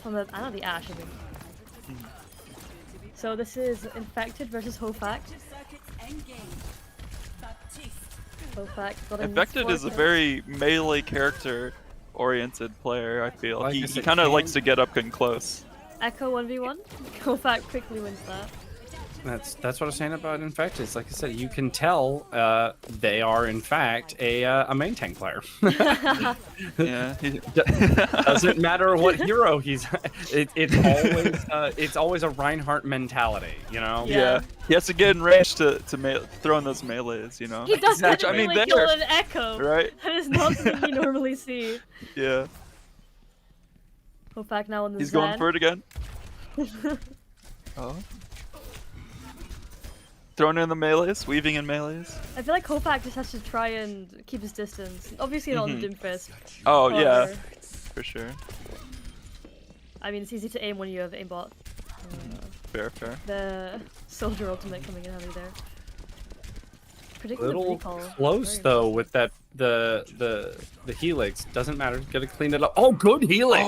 From the Anna, the Ash, I mean. So this is Infected versus Hoefact. Hoefact got Infected is a very melee character oriented player, I feel. Like I He said, kind of can- likes to get up and close. Echo 1v1. Hoefact quickly wins that. That's what I was saying about Infected. It's like I said, you can tell they are in fact a main tank player. Yeah. Doesn't matter what hero he's. It's always a Reinhardt mentality, you know. Yeah. He has to get in range to throw in those melees, you know? He does Exactly. get I mean, really there. kill an Echo. Right? That is not something you normally see. Yeah. Hoefact now on the He's Zen. going for it again. Oh. Throwing in the melees, weaving in melees. I feel like Hoefact just has to try and keep his distance. Obviously not on the Doomfist. Oh, yeah. or- For sure. I mean, it's easy to aim when you have aimbot. Fair. The soldier ultimate coming in handy there. Predicting the Little recall. close Very though with that the helix. Doesn't matter. Gotta clean it up. Oh, good helix.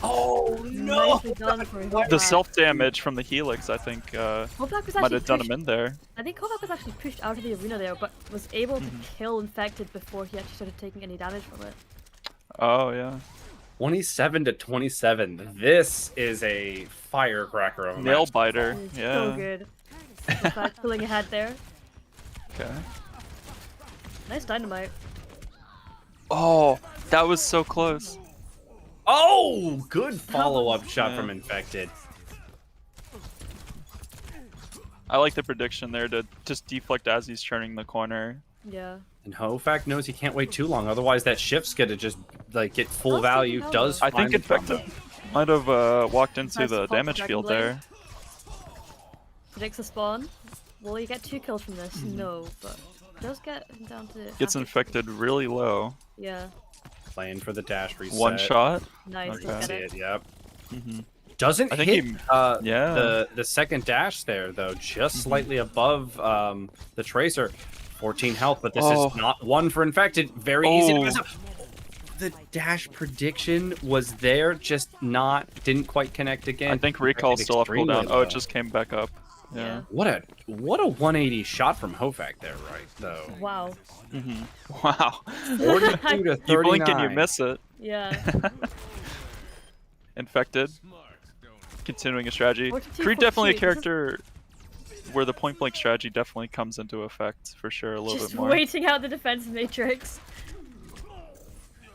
Oh, no. Nicely done for Hoefact. the self damage from the helix, I think, Hoefact was might actually have done him pushed- in there. I think Hoefact was actually pushed out of the arena there, but was able to kill Infected before he actually started taking any damage from it. Oh, yeah. 27-27. This is a firecracker of a Nail match. biter. It's Yeah. so good. Hoefact pulling ahead there. Okay. Nice dynamite. Oh, that was so close. Oh, good follow-up shot Yeah. from Infected. I like the prediction there to just deflect as he's turning the corner. Yeah. And Hoefact knows he can't wait too long, otherwise that shift's gonna just like get full Oh, value. Steampunk. Does I think find the Infected might have walked into Nice the pop damage Dragon field Blade. there. Predicts the spawn. Will you get 2 kills from this? No, but does get him down to Gets half infected really low. Yeah. playing for the dash reset. One shot. Nice. Okay. Look That's at it. it. Yep. hmm Doesn't I think hit he- the second dash there though, just slightly above the tracer. 14 health, but this Oh. is not one for Infected. Very easy to Oh. mess up. The dash prediction was there, just didn't quite connect again. I think recall Infected still off extremely cooldown. Oh, low. it just came back up. Yeah. What a 180 shot from Hoefact there, right? Though. Wow. hmm Wow. 42 to 39. You blink and you miss it. Yeah. Infected. Continuing a strategy. 42, Creed definitely a 48. character where the point blank strategy definitely comes into effect for sure a little Just bit more. waiting out the defense matrix.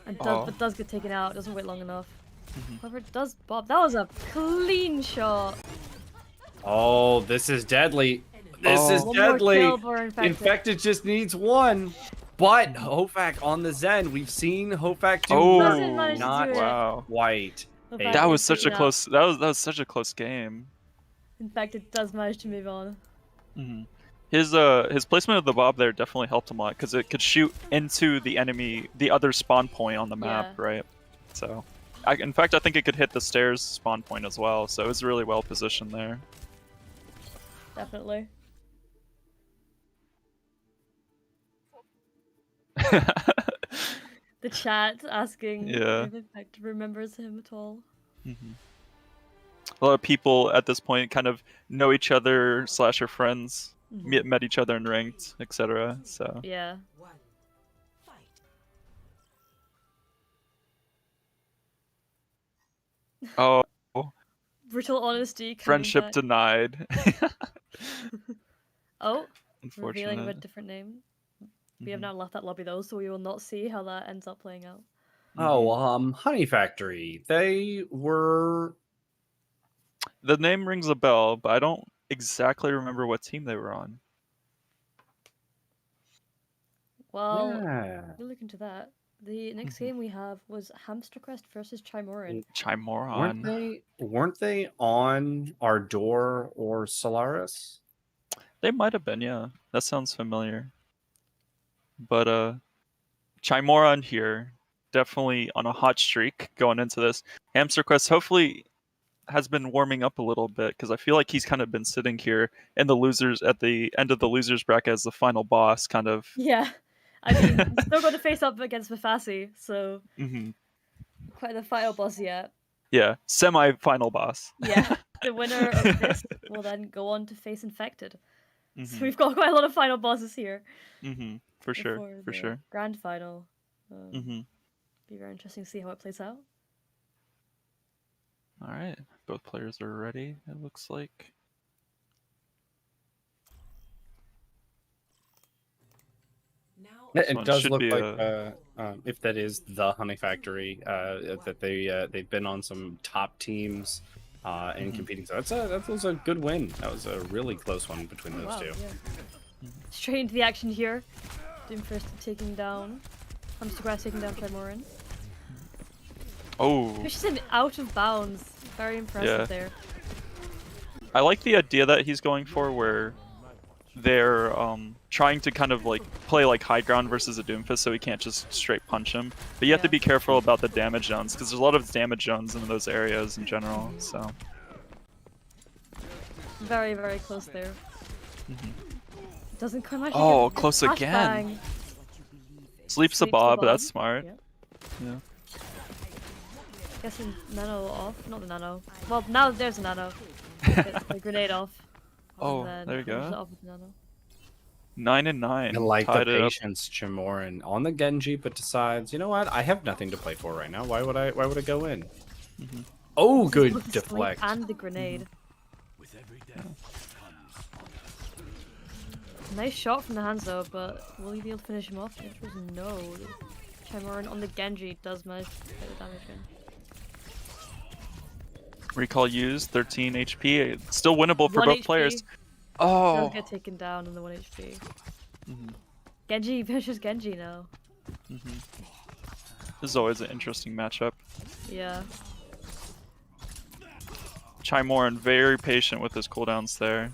And Oh. but does get taken out. Doesn't wait long enough. However, it does bob. That was a clean shot. Oh, this is deadly. This Oh. is One more deadly. kill for Infected. Infected just needs one. But Hoefact on the Zen, we've seen Hoefact do Oh, Doesn't manage to not do it. wow. quite. Hoefact That is was such a beaten up. close. That was such a close game. In fact, it does manage to move on. His placement of the bob there definitely helped him a lot because it could shoot into the enemy, the other spawn point on the map, Yeah. right? So, in fact, I think it could hit the stairs spawn point as well. So it was really well positioned there. Definitely. The chat asking Yeah. if Hoefact remembers him at all. A lot of people at this point kind of know each other / are friends, Mhm. met each other in ranked, etc. So Yeah. One. Fight. oh, Brutal honesty. Coming friendship back. denied. Oh, revealing a Unfortunate. different name. We have now left that lobby though, so we will not see how that ends up playing out. Oh, Honey Factory. They were. The name rings a bell, but I don't exactly remember what team they were on. Well, Yeah. we'll look into that. The next game we have was Hamster versus Chimorin. Chimorin. Weren't they on Ardor or Solaris? They might have been, yeah. That sounds familiar. But Chimorin here, definitely on a hot streak going into this. Hamster Quest hopefully has been warming up a little bit because I feel like he's kind of been sitting here in the losers at the end of the losers bracket as the final boss, kind of. Yeah, I mean, he's still got to face up against Mafasi, so quite the final boss yet. Yeah, semi-final boss. Yeah, the winner of this will then go on to face Infected. So we've got quite a lot of final bosses here. For sure, before for the sure. Grand final. Be very interesting to see how it plays out. All right, both players are ready. It looks like. Now It one does should look be like if that is the Honey Factory, that they've been on some top teams and competing. So that was a good win. That was a really close one between those two. Yeah. Straight into the action here. Doomfist taking down. Hamster taking down Chimorin. Oh. Pushes him out of bounds. Very impressive there. I like the idea that he's going for, where they're trying to kind of like play like high ground versus a Doomfist, so he can't just straight punch him. But you have to be careful about the damage zones because there's a lot of damage zones in those areas in general. So very, very close there. Doesn't come out. Oh, close again. Sleeps the bob. That's smart. Yep. Yeah. Guessing nano off. Not the nano. Well, now there's a nano. Gets the grenade off. Oh, and then there you finishes it go. off with the nano. 9 and 9. I like the Tied it up. patience, Chimorin on the Genji, but decides, you know what? I have nothing to play for right now. Why would I go in? Oh, good With the sleep deflect. and the grenade. Nice shot from the hands though, but will he be able to finish him off? The answer is no. Chimorin on the Genji does manage to get the damage in. Recall used, 13 HP. Still winnable for 1 both HP. players. Does Oh. get taken down in the 1 HP. Genji finishes Genji now. This is always an interesting matchup. Yeah. Chimorin very patient with his cooldowns there.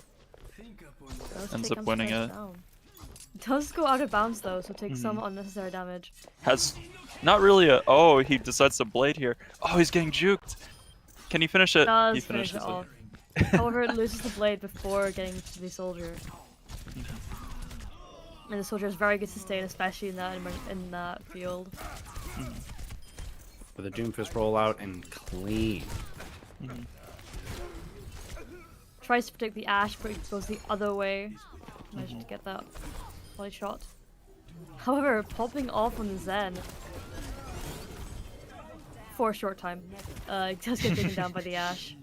Does Ends take up winning Hamster it. down. Does go out of bounds though, so takes some unnecessary damage. Has not really a. Oh, he decides to blade here. Oh, he's getting juked. Can he finish it? Does He finish finishes it off. However, it loses the blade before getting to the soldier. And the soldier is very good sustain, especially in that field. With a Doomfist rollout and clean. Tries to protect the Ash, but it goes the other way. Managed to get that body shot. However, popping off on the Zen for a short time. It does get taken down by the Ash.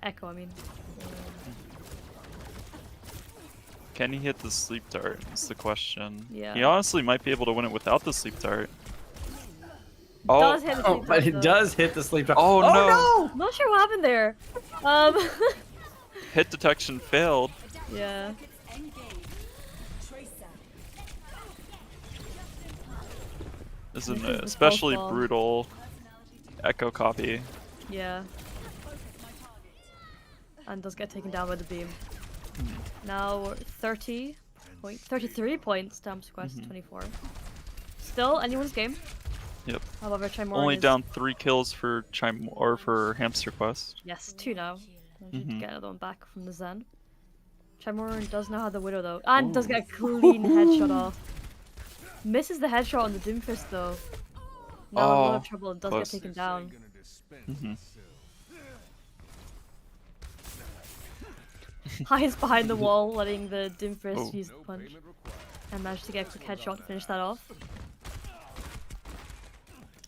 Echo, I mean. Can he hit the sleep dart? Is the question. Yeah. He honestly might be able to win it without the sleep dart. Does hit the Oh, sleep but dart, it though. does hit the sleep dart. Oh, no! Not sure what happened there. Hit detection failed. Yeah. This is an This is the especially pulse bomb. brutal echo copy. Yeah. And does get taken down by the beam. Now 33 points to Hamster Quest 24. Still anyone's game. Yep. However, Chimorin Only is... down 3 kills for for Hamster Quest. Yes, 2 now. I need to get another one back from the Zen. Chimorin does now have the Widow though, and does get a clean headshot off. Misses the headshot on the Doomfist though. Now in a lot of trouble and does close. get taken down. Hides behind the wall, letting the Doomfist use the punch. And managed to get a quick headshot to finish that off.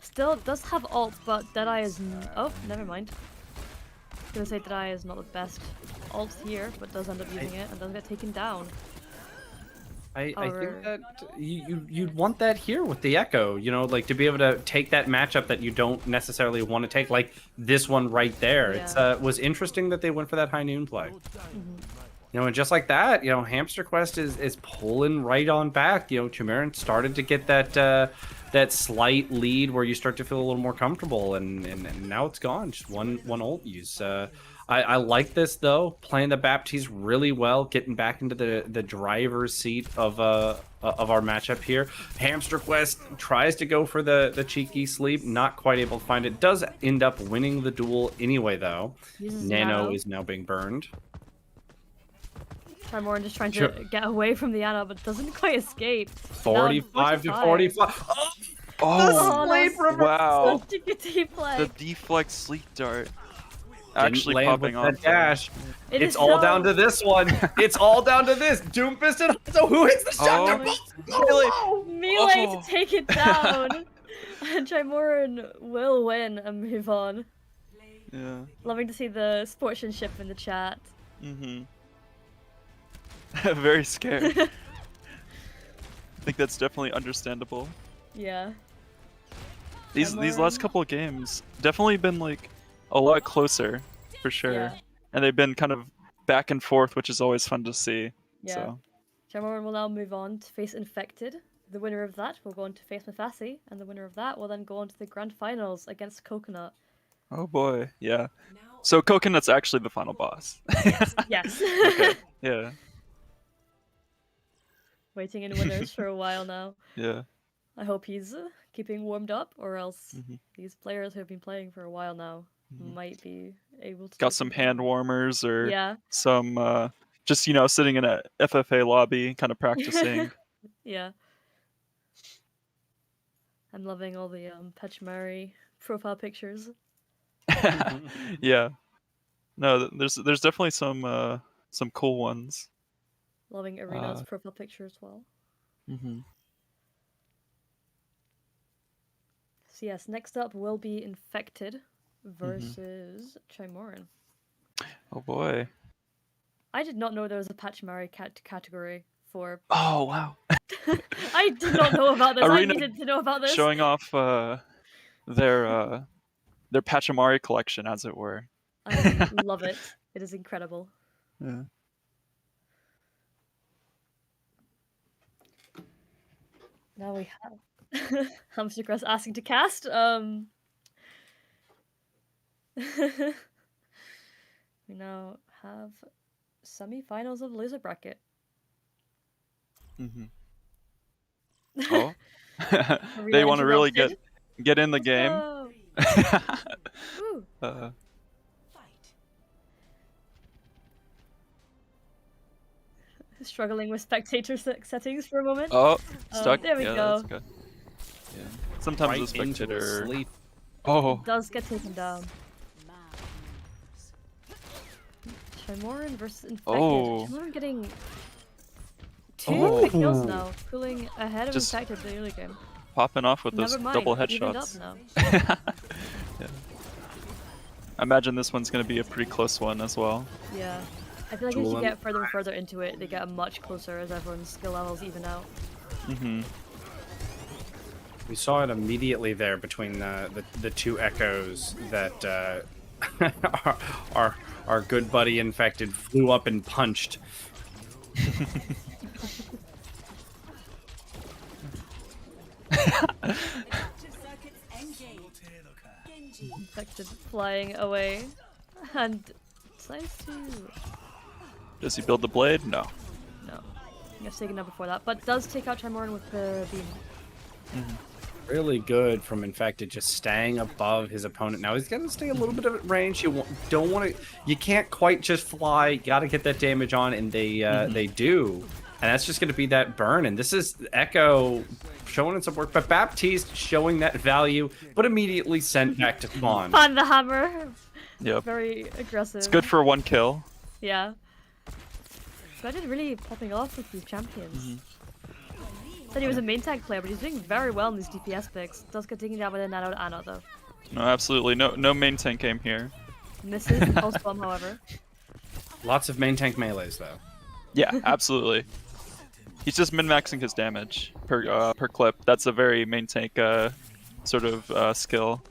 Still does have ult, but Deadeye is... oh, never mind. I was gonna say Deadeye is not the best ult here, but does end up using it and does get taken down. I think that you'd want that here with the Echo, you know, like to be able to take that matchup that you don't necessarily want to take, like this one right there. Yeah. It's was interesting that they went for that high noon play. You know, and just like that, you know, Hamster Quest is pulling right on back. You know, Chimorin started to get that that slight lead where you start to feel a little more comfortable, and now it's gone. Just one ult use. I like this though, playing the Baptiste really well, getting back into the driver's seat of our matchup here. Hamster Quest tries to go for the cheeky sleep, not quite able to find it. Does end up winning the duel anyway though. Uses Nano is now being burned. Chimorin just trying to get away from the Ana, but doesn't quite escape. 45 to 45. Oh, Oh, sleep that's reverse. Wow. such a good team play. The deflect sleep dart Didn't actually land popping with off. that dash. It It's is all so- down to this one. It's all down to this. Doomfist and so who hits the shot? They're both Melee Oh. to take it down. And Chimorin will win and move on. Yeah. Loving to see the sportsmanship in the chat. Very scared. I think that's definitely understandable. Yeah. These Chimorin. last couple of games definitely been like a lot closer, for sure. Yeah. And they've been kind of back and forth, which is always fun to see. Yeah. So Chimorin will now move on to face Infected. The winner of that will go on to face Mafasi, and the winner of that will then go on to the grand finals against Coconut. oh boy, yeah. Now So Coconut's actually the final boss. Yes. Okay. Yeah. Waiting in winners for a while now. Yeah. I hope he's keeping warmed up, or else these players who have been playing for a while now might be able to. Got some hand warmers or Yeah, some just sitting in a FFA lobby kind of practicing. yeah. I'm loving all the Pechmari profile pictures. Yeah. No, there's definitely some cool ones. Loving Arena's profile picture as well. So yes, next up will be Infected versus Chimorin. Oh boy. I did not know there was a Pachmari category for. Oh wow. I did not know about this. Arena I needed to know about this. Showing off their Pachamari collection, as it were. I love it. It is incredible. Yeah. Now we have Hamster Crest asking to cast. We now have semi-finals of loser bracket. Oh. Arena They want to really interrupted. get in the game. Oh. Woo. fight. Struggling with spectator settings for a moment. Oh, stuck. there we yeah, go. That's good. Yeah. Sometimes Right the into his spectator. sleep. Oh. Does get taken down. Chimorin versus Infected. Oh. Chimorin getting two Oh. quick kills now, pulling ahead of Just- Infected the early game. Popping off with those Never mind, double evened headshots. up now. Yeah. I imagine this one's going to be a pretty close one as well. Yeah. I feel like as you Dueling. get further and further into it, they get much closer as everyone's skill levels even out. We saw it immediately there between the two echoes that our good buddy Infected flew up and punched. Infected flying away. And decides to... Does he build the blade? No. No. He gets taken out before that. But does take out Chimorin with the beam. Really good from Infected, just staying above his opponent. Now he's gonna stay a little bit of range. Don't want to. You can't quite just fly. You got to get that damage on, and they do, and that's just gonna be that burn. And this is Echo showing some work, but Baptiste showing that value, but immediately sent back to spawn. Find the hammer. Yep. Very aggressive. It's good for 1 kill. Yeah. Dreaded really popping off with these champions. Said he was a main tank player, but he's doing very well in these DPS picks. Does get taken down by the Nano to Ana though. No, absolutely. No main tank game here. Misses the pulse bomb, however. Lots of main tank melees though. Yeah, absolutely. He's just min-maxing his damage per clip. That's a very main tank sort of skill.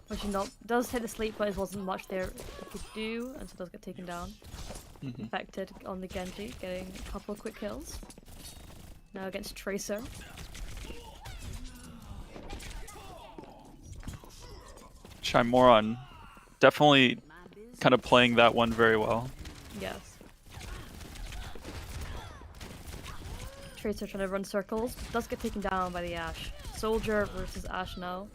Which does hit the sleep, but it wasn't much there he could do, and so does get taken down. Infected on the Genji, getting a couple of quick kills. Now against Tracer. Chimorin definitely kind of playing that one very well. Yes. Tracer trying to run circles, does get taken down by the Ashe. Soldier versus Ashe now.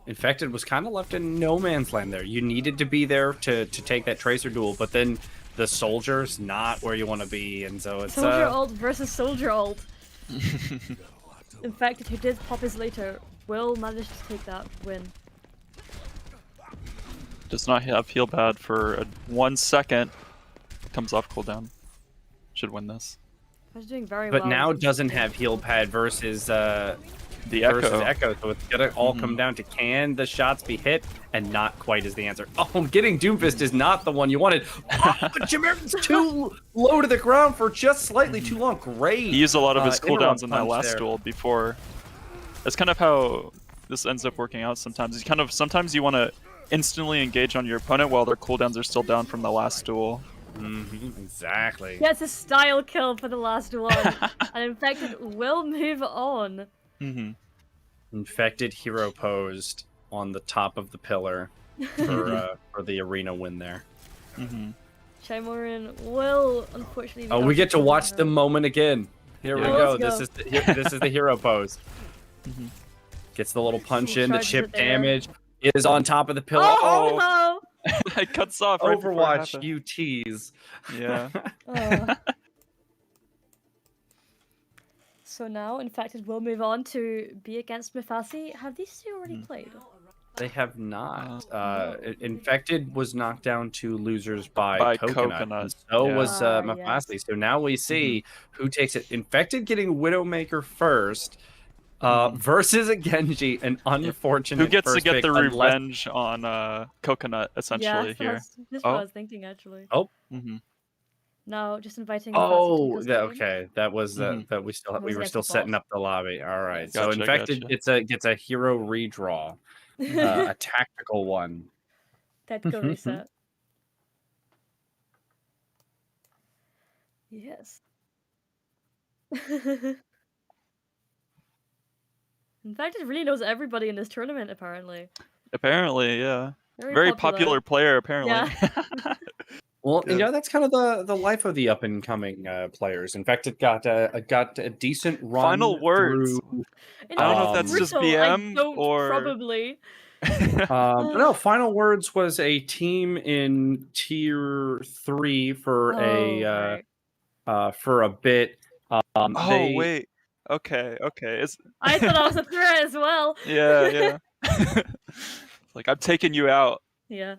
Infected was kind of left in no man's land there. You needed to be there to take that Tracer duel, but then the Soldier's not where you want to be, and so it's Soldier ult versus Soldier ult. Infected, who did pop his later, will manage to take that win. Does not have heal pad for 1 second. Comes off cooldown. Should win this. He's doing very well. But now doesn't have heal pad versus The Echo, so it's gonna all come down to can the shots be hit, and not quite is the answer. Oh, getting Doomfist is not the one you wanted. Oh, but Chimerin's too low to the ground for just slightly too long. Great. He used a lot of his cooldowns in that punch last there. duel before. That's kind of how this ends up working out sometimes. Sometimes you want to instantly engage on your opponent while their cooldowns are still down from the last duel. Exactly. Gets a style kill for the last one. And Infected will move on. Infected hero posed on the top of the pillar for the arena win there. Chimorin will unfortunately. Oh, we get to watch the moment again. Here we Yeah. go. Let's This is the hero pose. Gets the little punch in. The Charges chip it there. damage is on top of the pillar. Oh, no! It cuts off right before it Overwatch, happened. you tease. Yeah. Oh. So now, Infected will move on to be against Mafasi. Have these two already played? They have not. Infected was knocked down to losers by Coconut. And so yeah. was Ah, Mafasi. yes. So now we see who takes it. Infected getting Widowmaker first versus a Genji, an unfortunate Who gets to first get pick, the unless- revenge on Coconut, essentially, Yeah, here. that's what I was thinking, actually. Oh. Now, just inviting. Oh, Mafasi to yeah, go second. okay. That was that we was were against still the setting boss. up the lobby. All right. So Gotcha, Infected gotcha. gets a hero redraw, a tactical one. Tactical reset. Yes. Infected really knows everybody in this tournament, apparently. Apparently, yeah. Very popular player, apparently. Yeah. Well, Good. that's kind of the life of the up and coming players. In fact, it got a decent run. Final words. through- I don't know if that's just Brutal, BM I don't or probably. No, Final Words was a team in tier 3 for right. for a bit. Oh wait. Okay. I thought I was a threat as well. Yeah. Like I'm taking you out. Yeah.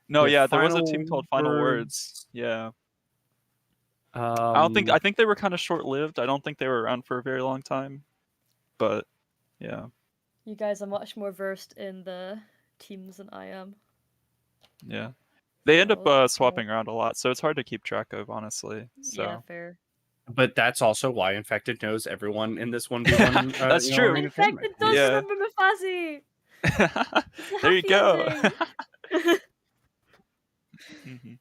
No, The yeah, there was a Final team called Final Words. Yeah. I think they were kind of short-lived. I don't think they were around for a very long time. But yeah. You guys are much more versed in the teams than I am. Yeah. They end Oh, up swapping around a lot, so it's hard to keep track of, honestly. So Yeah, fair. But that's also why Infected knows everyone in this 1v1. That's true. arena Infected tournament. does Yeah. remember Mafasi! There you Happy go. ending.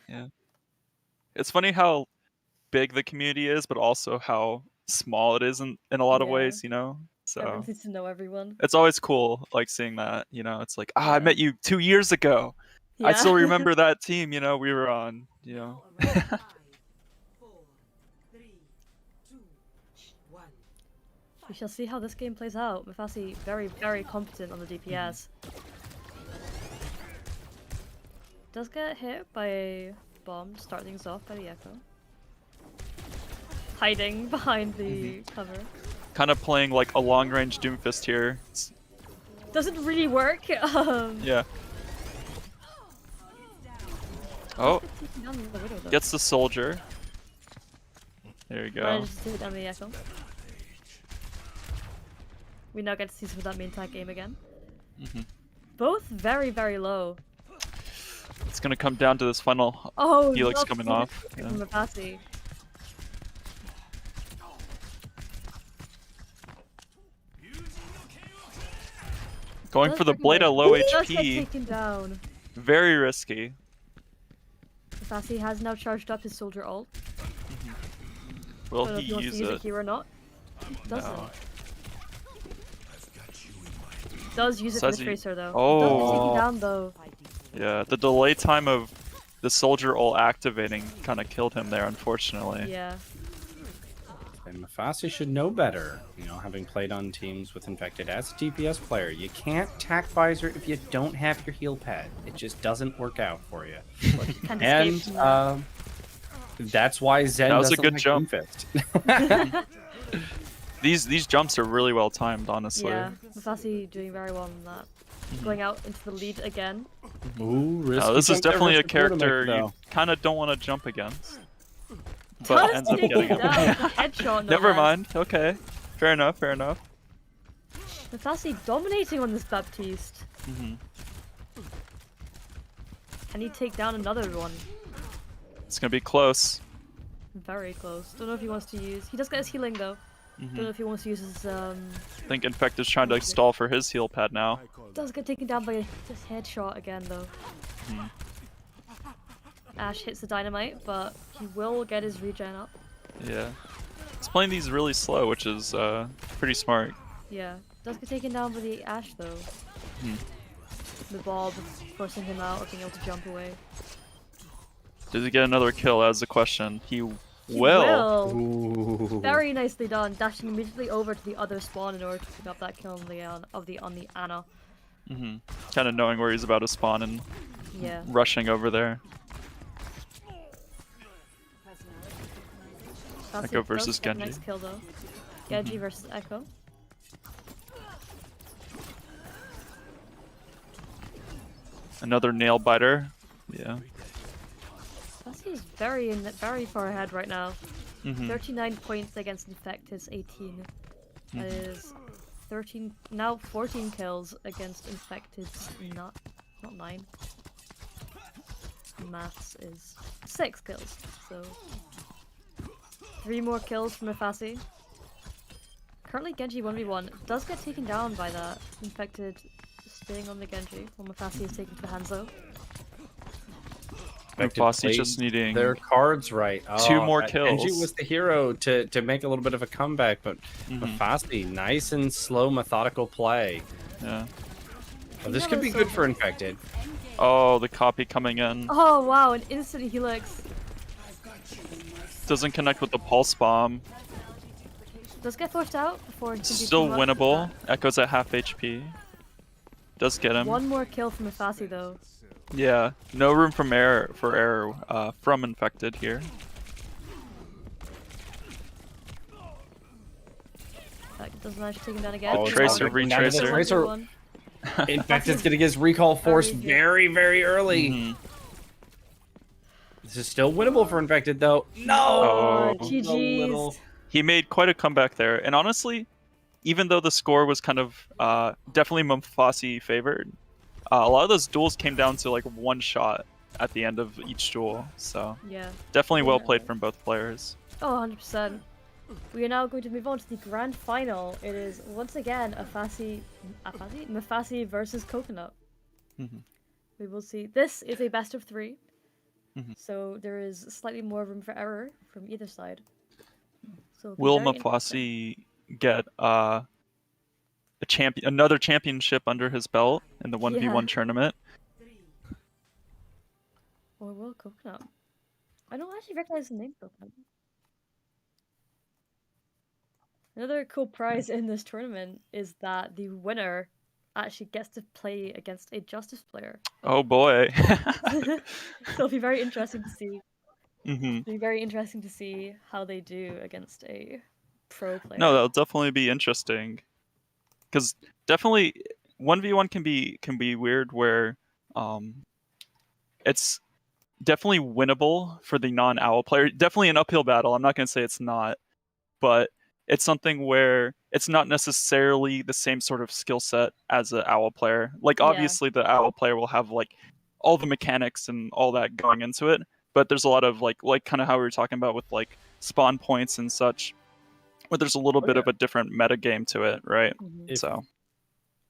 Yeah. It's funny how big the community is, but also how small it is in a lot of Yeah. ways, you know. Everyone So seems to know everyone. it's always cool, like seeing that. You know, it's like, I Yeah. met you 2 years ago. I Yeah. still remember that team. You know, we were on. You know. Now around 5, 4, 3, 2, 1. We shall see how this game plays out. Mafasi very, very competent on the DPS. Does get hit by a bomb to start things off by the Echo. Hiding behind the cover. Kind of playing like a long-range Doomfist here. Doesn't really work. Yeah. Oh, Taking down the Widow, though. gets the soldier. There you go. Manages to take down the Echo. We now get to see some of that main tank game again. Both very, very low. It's gonna come down to this final Oh, Helix love coming to see off. this Yeah. from Mafasi. Going Does for the get blade hit. at low Does get HP. taken down. Very risky. Mafasi has now charged up his soldier ult. Will Don't know if he he wants use to use it? it here or not. Doesn't. No. Does use it for Says the he- tracer though. Oh. Doesn't get taken down though. Yeah, the delay time of the soldier ult activating kind of killed him there, unfortunately. Yeah. And Mafasi should know better, you know, having played on teams with Infected as a DPS player. You can't tack visor if you don't have your heal pad. It just doesn't work out for you. Can't And escape from that's why Zen That was a doesn't good like jump. Doomfist. These jumps are really well timed, honestly. Yeah. Mafasi doing very well on that. Going out into the lead again. Ooh, risky No, this is jump there definitely a versus Quartermaker, character you though. kind of don't want to jump against. But Does ends up take getting it him. down. Headshot. No Never less. mind. Okay. Fair enough, fair enough. Mafasi dominating on this Baptiste. Can he take down another one? It's gonna be close. Very close. Don't know if he wants to use. He does get his healing though. Don't know if he wants to use his I think Infect is trying to stall for his heal pad now. Does get taken down by this headshot again though. Ash hits the dynamite, but he will get his regen up. Yeah. He's playing these really slow, which is pretty smart. Yeah. Does get taken down by the Ash though. The Bob forcing him out of being able to jump away. Does he get another kill? That's the question. He He will. Ooh. Very nicely done. Dashing immediately over to the other spawn in order to pick up that kill on the Ana. Kind of knowing where he's about to spawn and Yeah. rushing over there. That's Echo it. versus Does get the Genji. Next kill though. Genji versus Echo. Another nail biter. Yeah. He's very far ahead right now. Mm-hmm. 39 points against Infected's 18. That is 13, now 14 kills against Infected's not 9. Maths is 6 kills, so 3 more kills from Mafasi. Currently Genji 1v1 does get taken down by that. Infected staying on the Genji while Mafasi is taken to the Hanzo. Mafasi played just needing their cards right. two more that Genji kills. was the hero to make a little bit of a comeback, but Mafasi, nice and slow, methodical play. Yeah. Oh, this could be good for Infected. Oh, the copy coming in. Oh wow, an instant helix. Doesn't connect with the pulse bomb. Does get forced out before it can do Still too much with winnable. that. Echo's at half HP. Does get him. One more kill from Mafasi though. Yeah. No room for error from Infected here. That doesn't manage to take him down again. Oh, Tracer, retracer. Tracer. Infected's gonna get his recall force very, very early. This is still winnable for Infected though. No! Oh. A GG's. little- He made quite a comeback there. And honestly, even though the score was kind of definitely Mafasi favored, a lot of those duels came down to like one shot at the end of each duel. So Yeah. definitely well Yeah. played from both players. Oh, 100%. We are now going to move on to the grand final. It is once again Mafasi versus Coconut. We will see. This is a best of 3. So there is slightly more room for error from either side. So it'll be Will very interesting. Mafasi get another championship under his belt in the 1v1 tournament? Or will Coconut? I don't actually recognize the name Coconut. Another cool prize in this tournament is that the winner actually gets to play against a Justice player. Oh boy. So it'll be very interesting to see. hmm It'll be very interesting to see how they do against a pro player. No, that'll definitely be interesting. Because definitely 1v1 can be weird where it's definitely winnable for the non-owl player. Definitely an uphill battle. I'm not going to say it's not, but it's something where it's not necessarily the same sort of skill set as an owl player. Like Yeah. obviously the owl player will have like all the mechanics and all that going into it, but there's a lot of like kind of how we were talking about with like spawn points and such, where there's a little bit of a different meta game to it, right? Mhm. If- So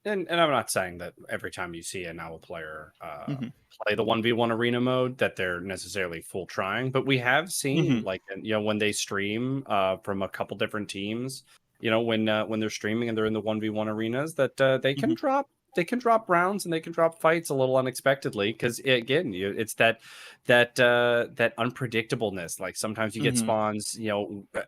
And I'm not saying that every time you see an owl player Mhm. play the 1v1 arena mode that they're necessarily full trying, but we have seen like when they stream from a couple different teams, when they're streaming and they're in the 1v1 arenas that they can drop rounds and they can drop fights a little unexpectedly because again it's that unpredictableness. Like sometimes you get spawns,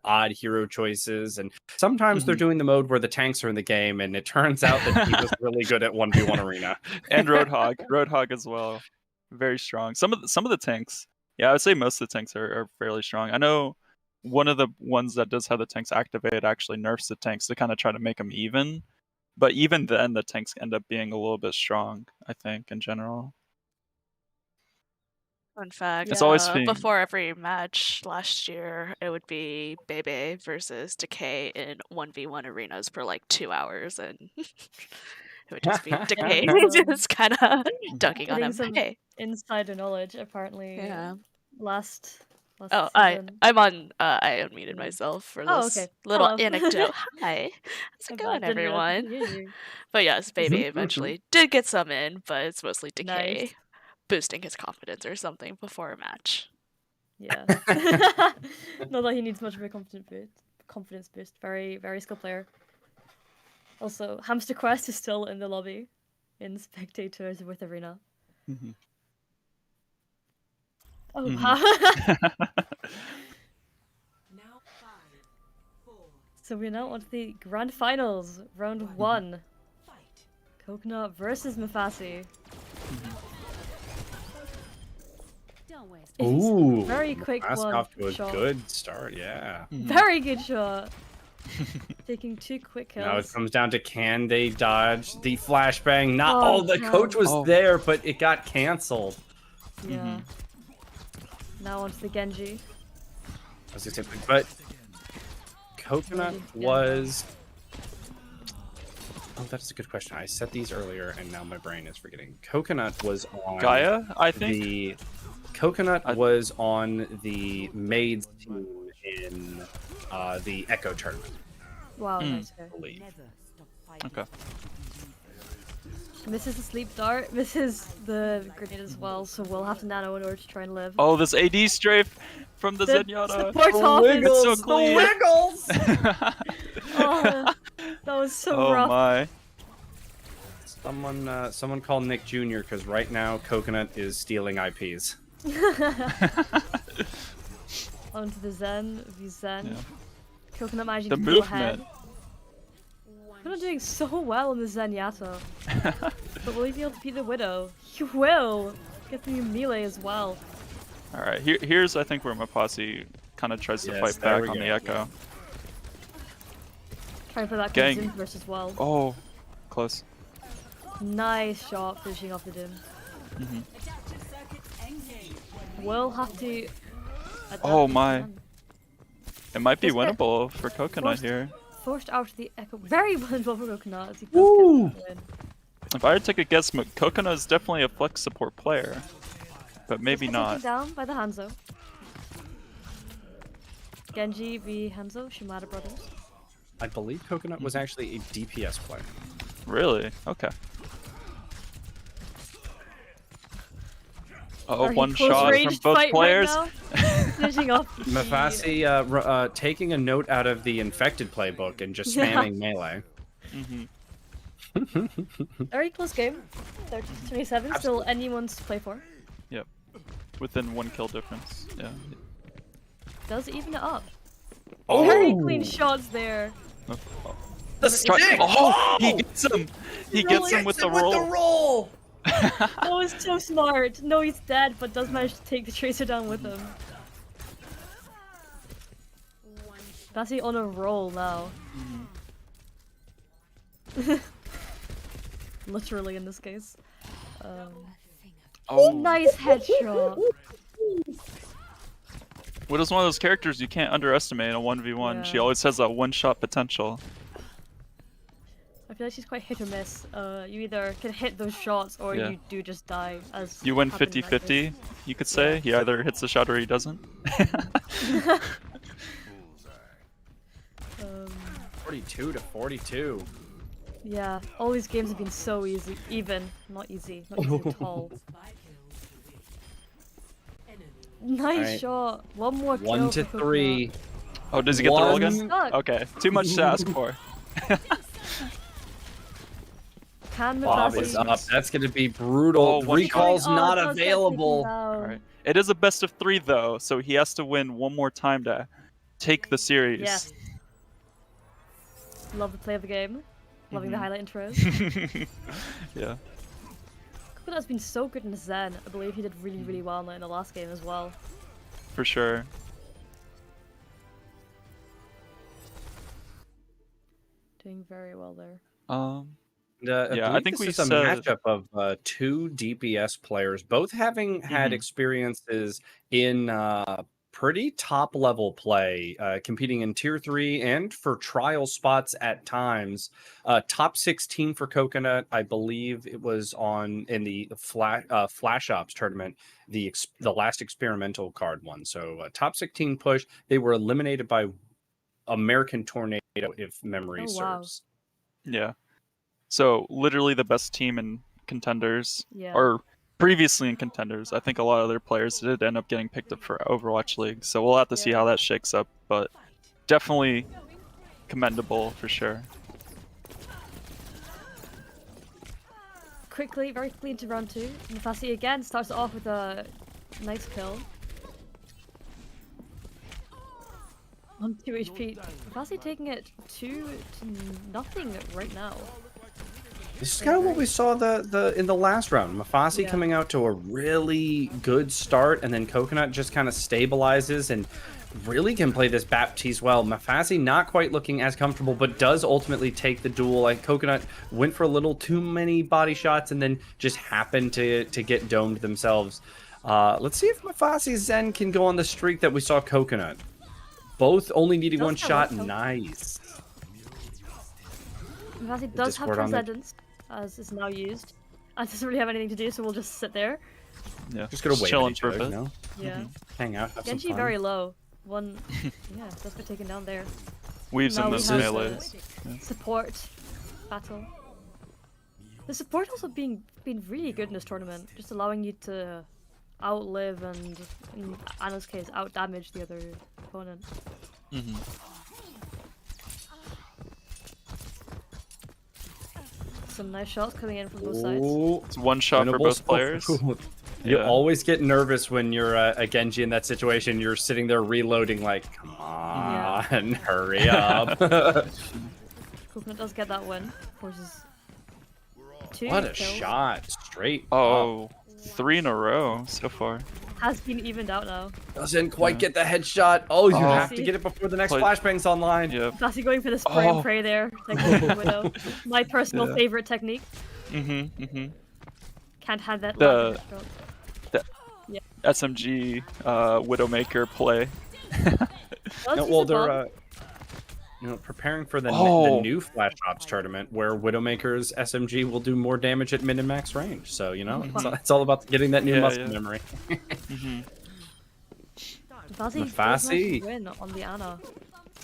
odd hero choices, and sometimes they're doing the mode where the tanks are in the game and it turns out that he was really good at 1v1 arena. And Roadhog as well, very strong. Some of the tanks, yeah, I would say most of the tanks are fairly strong. I know one of the ones that does have the tanks activated actually nerfs the tanks to kind of try to make them even. But even then, the tanks end up being a little bit strong, I think, in general. Fun fact, It's always been- before every match last year, it would be Bebe versus Decay in 1v1 arenas for like 2 hours, and it would just be Decay just kind of dunking on Getting him. some Hey, insider knowledge apparently. yeah. Last Oh, season. I'm on. I unmuted myself for Oh, this okay. little Hello. anecdote. Hi, how's My it bad, going, didn't realize I everyone? could hear you. But yes, Bebe eventually did get some in, but it's mostly Decay Nice. boosting his confidence or something before a match. Yeah. Not that he needs much of a confidence boost. Very, very skilled player. Also, Hamster Quest is still in the lobby in spectators with Arena. Mhm. Oh, Mhm. wow. Now 5, 4, So we're now on to the grand finals, round 1. fight. Coconut versus Mafasi. Don't waste. Ooh, Very quick Mafasi one off to a shot. good start. Yeah. Very good shot. Taking 2 quick kills. Now it comes down to can they dodge the flashbang? Not Oh, the no. coach was Oh. there, but it got canceled. Yeah. Now onto the Genji. I was gonna say, but Coconut Yeah. was. Oh, that's a good question. I said these earlier, and now my brain is forgetting. Coconut was on Gaia, I think. the Coconut was on the maids team in the Echo tournament. Wow, Mm. nice. I believe. Never stop fighting. Okay. Misses the sleep dart, misses the grenade as well, so we'll have to nano in order to try and live. Oh, this AD strafe from the Zenyatta. support off is It's so the clean. wiggles! Oh, that was so Oh rough. my. Someone call Nick Jr. because right now Coconut is stealing IPs. Onto the Zen, v Zen. Yeah. Coconut managing The to pull ahead. movement. Coconut doing so well in the Zenyatta. But will he be able to beat the Widow? He will! Get the melee as well. Alright, here's I think where Mafasi kind of tries to Yes, fight there back we on go. the Echo. Trying for that Gang. good Zen burst as well. Oh, close. Nice shot finishing off the Dim. Adaptive circuits engaged. We'll have to. adapt Oh this my. one. It might be Just get winnable for Coconut forced- here. Forced out of the Echo. Very winnable for Coconut as he does Woo! get the win. If I were to take a guess, Coconut is definitely a flex support player, but maybe Just get taken not. down by the Hanzo. Genji v Hanzo, Shimada brothers. I believe Coconut was actually a DPS player. Really? Okay. Are he One close shot from ranged both fight players. Right Finishing off the... Mafasi taking a note out of the infected playbook and just spamming melee. Very close game. 30-27, still anyone's to play for. Yep. Within 1 kill difference. Yeah. Does even it up. Oh! Very clean shots there. The stick! Oh! He gets him! He gets him with the roll! Oh, it's so smart. No, he's dead, but does manage to take the Tracer down with him. Mafasi on a roll now. Literally in this case. Oh, Nice headshot. Widow's one of those characters you can't underestimate in a 1v1. Yeah. She always has a one-shot potential. I feel like she's quite hit or miss. You either can hit those shots or Yeah. you do just die. As You win happened in that 50-50, case. you could say. He either hits the shot or he doesn't. 42-42. Yeah, all these games have been so easy. Not easy at all. Nice Alright. shot. One more kill. 1 to for 3. Oh, does he get the roll again? Stuck. Okay, too much to ask for. Can Bob Mafasi... is up. That's going to be brutal. Oh, what's Recall's Oh, not it does get available. taken down. Alright. It is a best of 3 though, so he has to win one more time to take the series. Yes. Love the play of the game. Loving the highlight intros. Yeah. Coconut's been so good in Zen. I believe he did really well in the last game as well. For sure. Doing very well there. Yeah, I think this we is a said- matchup of 2 DPS players, both having had experiences in pretty top level play, competing in tier 3 and for trial spots at times. Top 16 for Coconut, I believe it was in the Flash Ops tournament, the last experimental card one. So top 16 push. They were eliminated by American Tornado, if memory serves. Yeah. So literally the best team in contenders, Yeah. or previously in contenders. I think a lot of their players did end up getting picked up for Overwatch League, so we'll have to see how that shakes up. But definitely commendable for sure. Quickly, very clean to round 2. Mafasi again starts off with a nice kill. On 2 HP. Mafasi taking it 2-0 right now. This is kind of what we saw in the last round. Mafasi Yeah. coming out to a really good start, and then Coconut just kind of stabilizes and really can play this Baptiste well. Mafasi not quite looking as comfortable, but does ultimately take the duel. Like Coconut went for a little too many body shots and then just happened to get domed themselves. Let's see if Mafasi Zen can go on the streak that we saw Coconut. Both only needing Does one have shot. one. Nice. Mafasi does have Discord on the- Transcendence, as is now used. And doesn't really have anything to do, so we'll just sit there. Yeah. Just gonna wait chilling at each for a other, bit. you know? Yeah. Hang out, have some Genji fun. very low. One, yeah, does get taken down there. Weaves Now in we those have melees. Support battle. The support also been really good in this tournament, just allowing you to outlive and, in Anna's case, outdamage the other opponent. Some nice shots coming in from both sides. Ooh. It's one shot for Winnable both spot. players. You Yeah. always get nervous when you're a Genji in that situation. You're sitting there reloading like, come on, hurry up. Coconut does get that win. Forces 2 What a kills. shot. Straight up. Oh, 3 in a row so far. Has been evened out now. Doesn't quite get the headshot. Oh, you Oh. have to get it before the next Play- flashbang's online. Yeah. Classy going for the spray and Oh. pray there. Technique from Widow. My personal Yeah. favorite technique. Can't have that The- last headshot. SMG Widowmaker play. Well, No, it's well, just a bomb. they're preparing for the Oh. new Flash Ops tournament where Widowmaker's SMG will do more damage at mid and max range. So, you know, it's all about getting that new Yeah, muscle yeah. memory. Mafasi Mafasi. does manage to win on the Ana.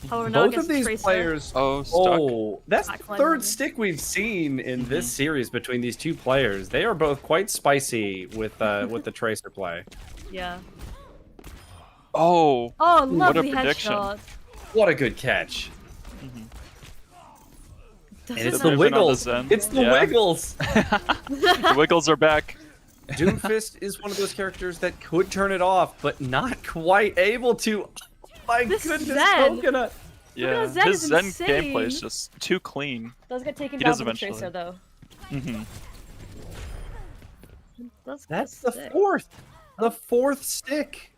However, now Both against of these Tracer, players. Oh, stuck. Oh, that's the Backline third running. stick we've seen in this series between these two players. They are both quite spicy with the Tracer play. Yeah. Oh, Oh, what a lovely prediction. headshot. What a good catch. Doesn't And it's Good the matter. movement on the Wiggles. Zen. It's the Yeah. Wiggles. The Wiggles are back. Doomfist is one of those characters that could turn it off, but not quite able to. Oh my This goodness, Zen. Coconut. Yeah, Zen his is Zen insane. gameplay is just too clean. Does get taken He down does by the eventually. Tracer though. Hmm That's the sick. fourth. The fourth stick.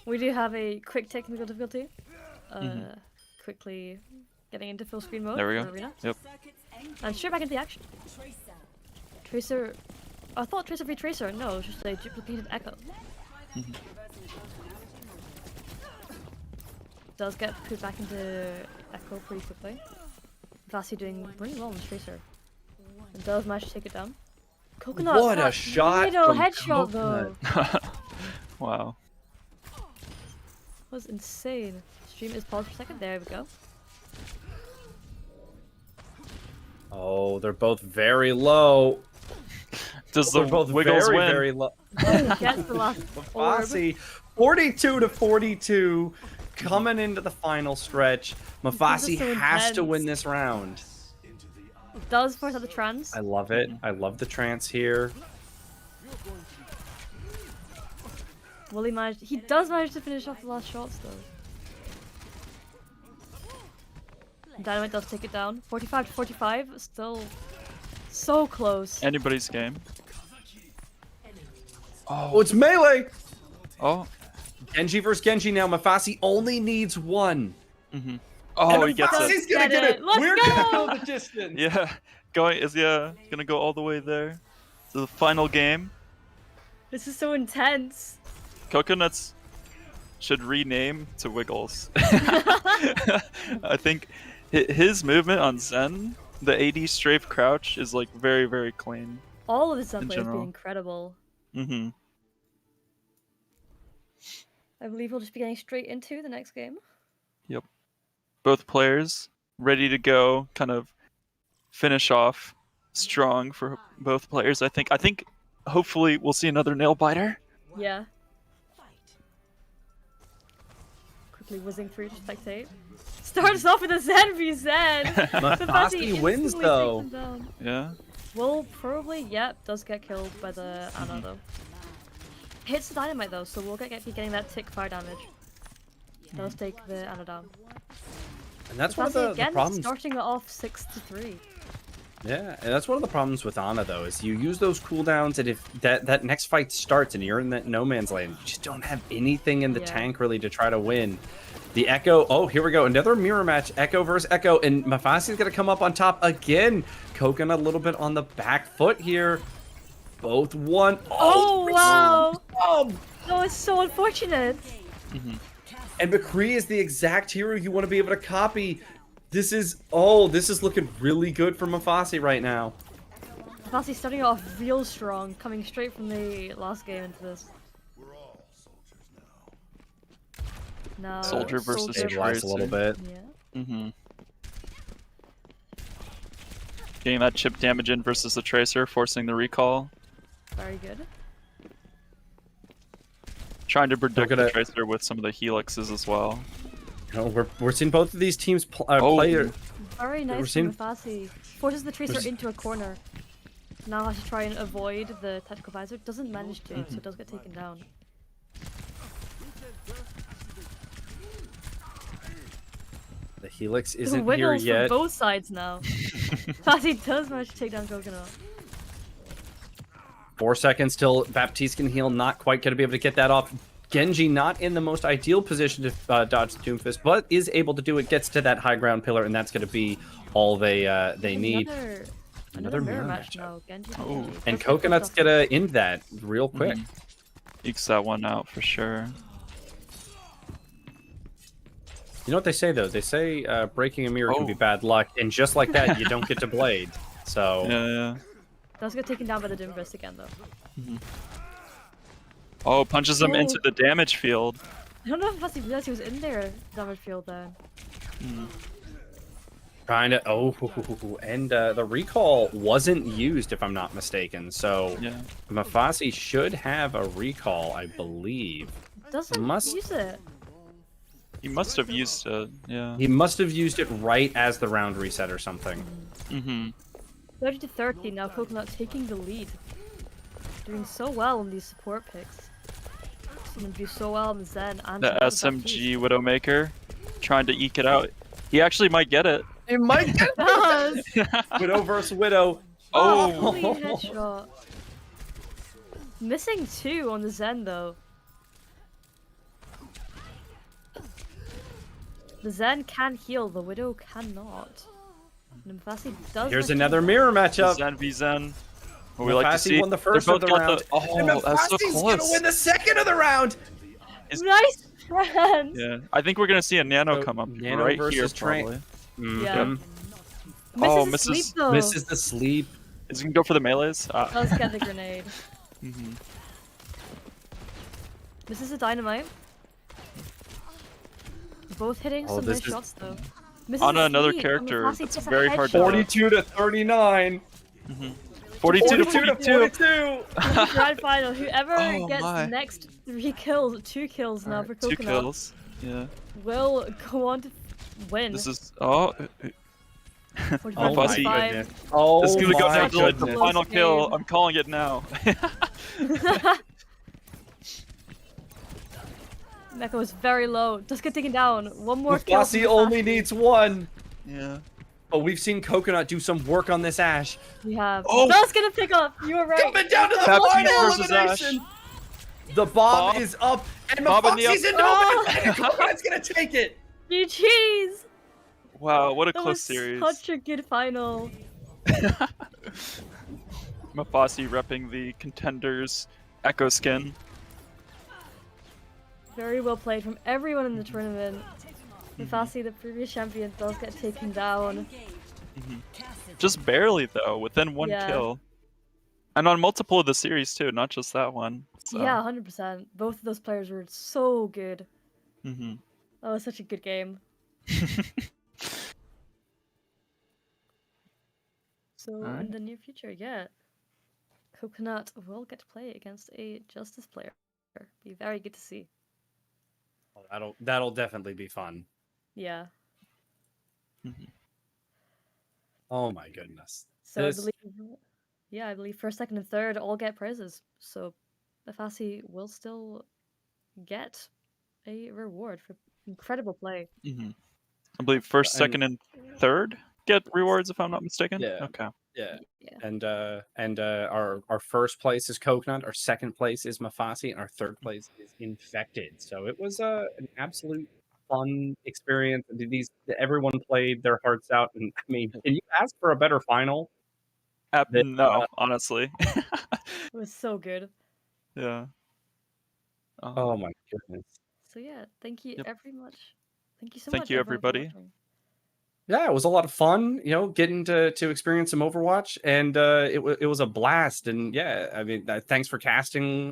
We do have a quick technical difficulty. Quickly getting into full screen mode. There we for go. Arena. Yep. And straight back into the action. Tracer. I thought Tracer v Tracer. No, it's just a duplicated Echo. Does get put back into Echo pretty quickly. Mafasi doing really well on this Tracer. And does manage to take it down. Coconut. What a that shot little from headshot Coconut. though. Wow. Was insane. Stream is paused for a second. There we go. Oh, they're both very low. Does They're the both Wiggles very, win? very low. Gets the last orb. Mafasi, 42 to 42, coming into the final stretch. Mafasi so has to intense. win this round. Does force out the trans. I love it. I love the trance here. Will he manage? He does manage to finish off the last shots though. Dynamite does take it down. 45 to 45. Still so close. Anybody's game. Oh, it's melee! Oh. Genji versus Genji now. Mafasi only needs one. Oh, And he gets Mafasi's it. gonna get it. Let's We're go! gonna go the distance. Yeah, gonna go all the way there to the final game. This is so intense. Coconuts should rename to Wiggles. I think his movement on Zen, the AD strafe crouch, is like very, very clean. All of his play has been general. incredible. Mm-hmm. I believe we'll just be getting straight into the next game. Yep. Both players ready to go, kind of finish off strong for both players. I think hopefully we'll see another nail biter. Yeah. Quickly whizzing through to spectate. Starts off with a Zen v Zen. Mafasi wins instantly though. takes him down. Yeah. Will probably, yep, does get killed by the Ana though. Hits the dynamite though, so we'll be getting that tick fire damage. Does take the Ana down. And that's one of Mafasi the again problems. starting it off 6-3. Yeah, and that's one of the problems with Ana though, is you use those cooldowns, and if that next fight starts and you're in that no man's land, you just don't have anything in the Yeah. tank really to try to win. The Echo, oh, here we go, another mirror match, Echo versus Echo, and Mafasi's gonna come up on top again. Coconut a little bit on the back foot here. Both won. Oh, wow! Oh, That was so unfortunate. and McCree is the exact hero you want to be able to copy. This is looking really good for Mafasi right now. Mafasi starting off real strong, coming straight from the last game into this. Now, Soldier versus Soldier Stabilize a little bit. Yeah. Mm-hmm. Getting that chip damage in versus the Tracer, forcing the recall. Very good. Trying to predict Look the at it. Tracer with some of the helixes as well. You know, we're seeing both of these teams Oh. play. Very nice seeing- from Mafasi. Forces the Tracer There's- into a corner. Now has to try and avoid the tactical visor. Doesn't manage to, so does get taken down. The Helix There's isn't here wiggles yet. from both sides now. Mafasi does manage to take down Coconut. 4 seconds till Baptiste can heal. Not quite going to be able to get that off. Genji not in the most ideal position to dodge the Doomfist, but is able to do it. Gets to that high ground pillar, and that's going to be all they need. Another mirror match match now. Genji. Oh. Genji. And First hit Coconut's first off. going to end that real quick. Ekes that one out for sure. You know what they say though? They say breaking a mirror can Oh. be bad luck, and just like that, you don't get to blade. So Yeah. Does get taken down by the Doomfist again though. Oh, punches him Oh. into the damage field. I don't know if Mafasi realized he was in there damage field then. trying to and the recall wasn't used if I'm not mistaken. So Yeah. Mafasi should have a recall, I believe. doesn't Must- use it. He must have used it. Yeah. He must have used it right as the round reset or something. Mm-hmm. 30-30 now. Coconut taking the lead. Doing so well in these support picks. Seen him do so well in Zen and The SMG Widowmaker, trying to eke it out. He actually might get it. It might get does. Widow versus Widow. Oh. Clean headshot. Missing 2 on the Zen though. The Zen can heal, the Widow cannot. And Mafasi does. Here's manage another to- mirror matchup. Zen v Zen. What we like to Mafasi see. won the They first both of the got round. and Oh, that's so Mafasi's gonna close. win the second of the round. Nice friends. Yeah, I think we're gonna see a Nano So, come up Nano right here, versus Train. probably. Yeah. Mhm. Oh, Misses the misses- sleep though. Misses the sleep. Is he gonna go for the melees? Does get the grenade. Mhm. This is a dynamite. Both hitting Oh, some this nice is- shots though. Misses On the another sleep, character, and Mafasi that's gets a very hard to headshot. 42 to 39. 42 to 42. 42. Grand final. Whoever Oh gets my. the next 3 kills, 2 kills now for 2 Coconut, kills. Yeah. will go on to win. This is 45, Oh my 45. goodness. Oh this is gonna go my down to like the goodness. final kill. game. I'm calling it now. Mecha was very low. Just get taken down. One more kill. Mafasi from only Mafasi. needs one. Yeah. But we've seen Coconut do some work on this Ash. We have. Oh! Just gonna pick up. You were right. Coming down to the Baptiste final versus Ash. elimination. The bomb Bob. is up, and Bob in the Mafasi's up- into Oh. it, and Coconut's gonna take it. GG's. Wow, what a That close was series. such a good final. Mafasi repping the contenders Echo skin. Very well played from everyone in the tournament. Mafasi, the previous champion, does get taken down. Just barely though, within 1 Yeah. kill. And on multiple of the series too, not just that one. So. Yeah, 100%. Both of those players were so good. Mhm. That was such a good game. So in Alright. the near future, yeah, Coconut will get to play against a Justice player. Be very good to see. That'll definitely be fun. Yeah. Oh my goodness. So This- I believe, yeah, I believe first, second, and third all get prizes. So Mafasi will still get a reward for incredible play. Mhm. I believe first, And- second, and third get rewards if I'm not mistaken. Yeah. Okay. Yeah. Yeah. And our first place is Coconut, our second place is Mafasi, and our third place is Infected. So it was an absolute fun experience. Everyone played their hearts out, and I mean, can you ask for a better final? That- No, honestly. It was so good. Yeah. Oh my goodness. So yeah, thank you Yep. very much. Thank you so Thank much. you, everyone, for everybody. watching. Yeah, it was a lot of fun, getting to experience some Overwatch, and it was a blast. And yeah, I mean, thanks for casting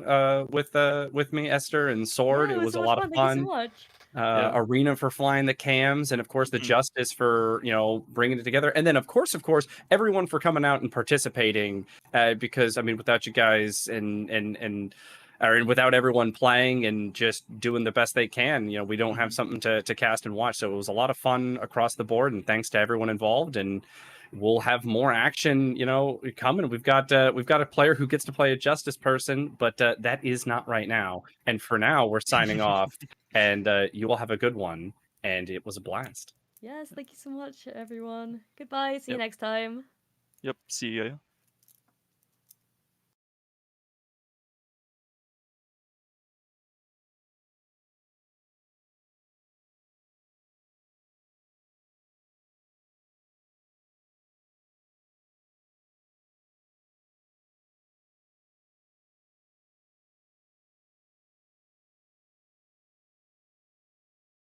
with me, Esther and Sword. Yeah, It was so a much lot of Thank fun. you so much. Yeah. Arena for flying the cams, and of course the Mhm. Justice for bringing it together, and then of course everyone for coming out and participating, because I mean without you guys and without everyone playing and just doing the best they can, we don't have something to cast and watch. So it was a lot of fun across the board, and thanks to everyone involved. And we'll have more action, coming. We've got a player who gets to play a Justice person, but that is not right now. And for now, we're signing off. And you all have a good one. And it was a blast. Yes, thank you so much, everyone. Goodbye. See you Yep. next time. Yep. See ya.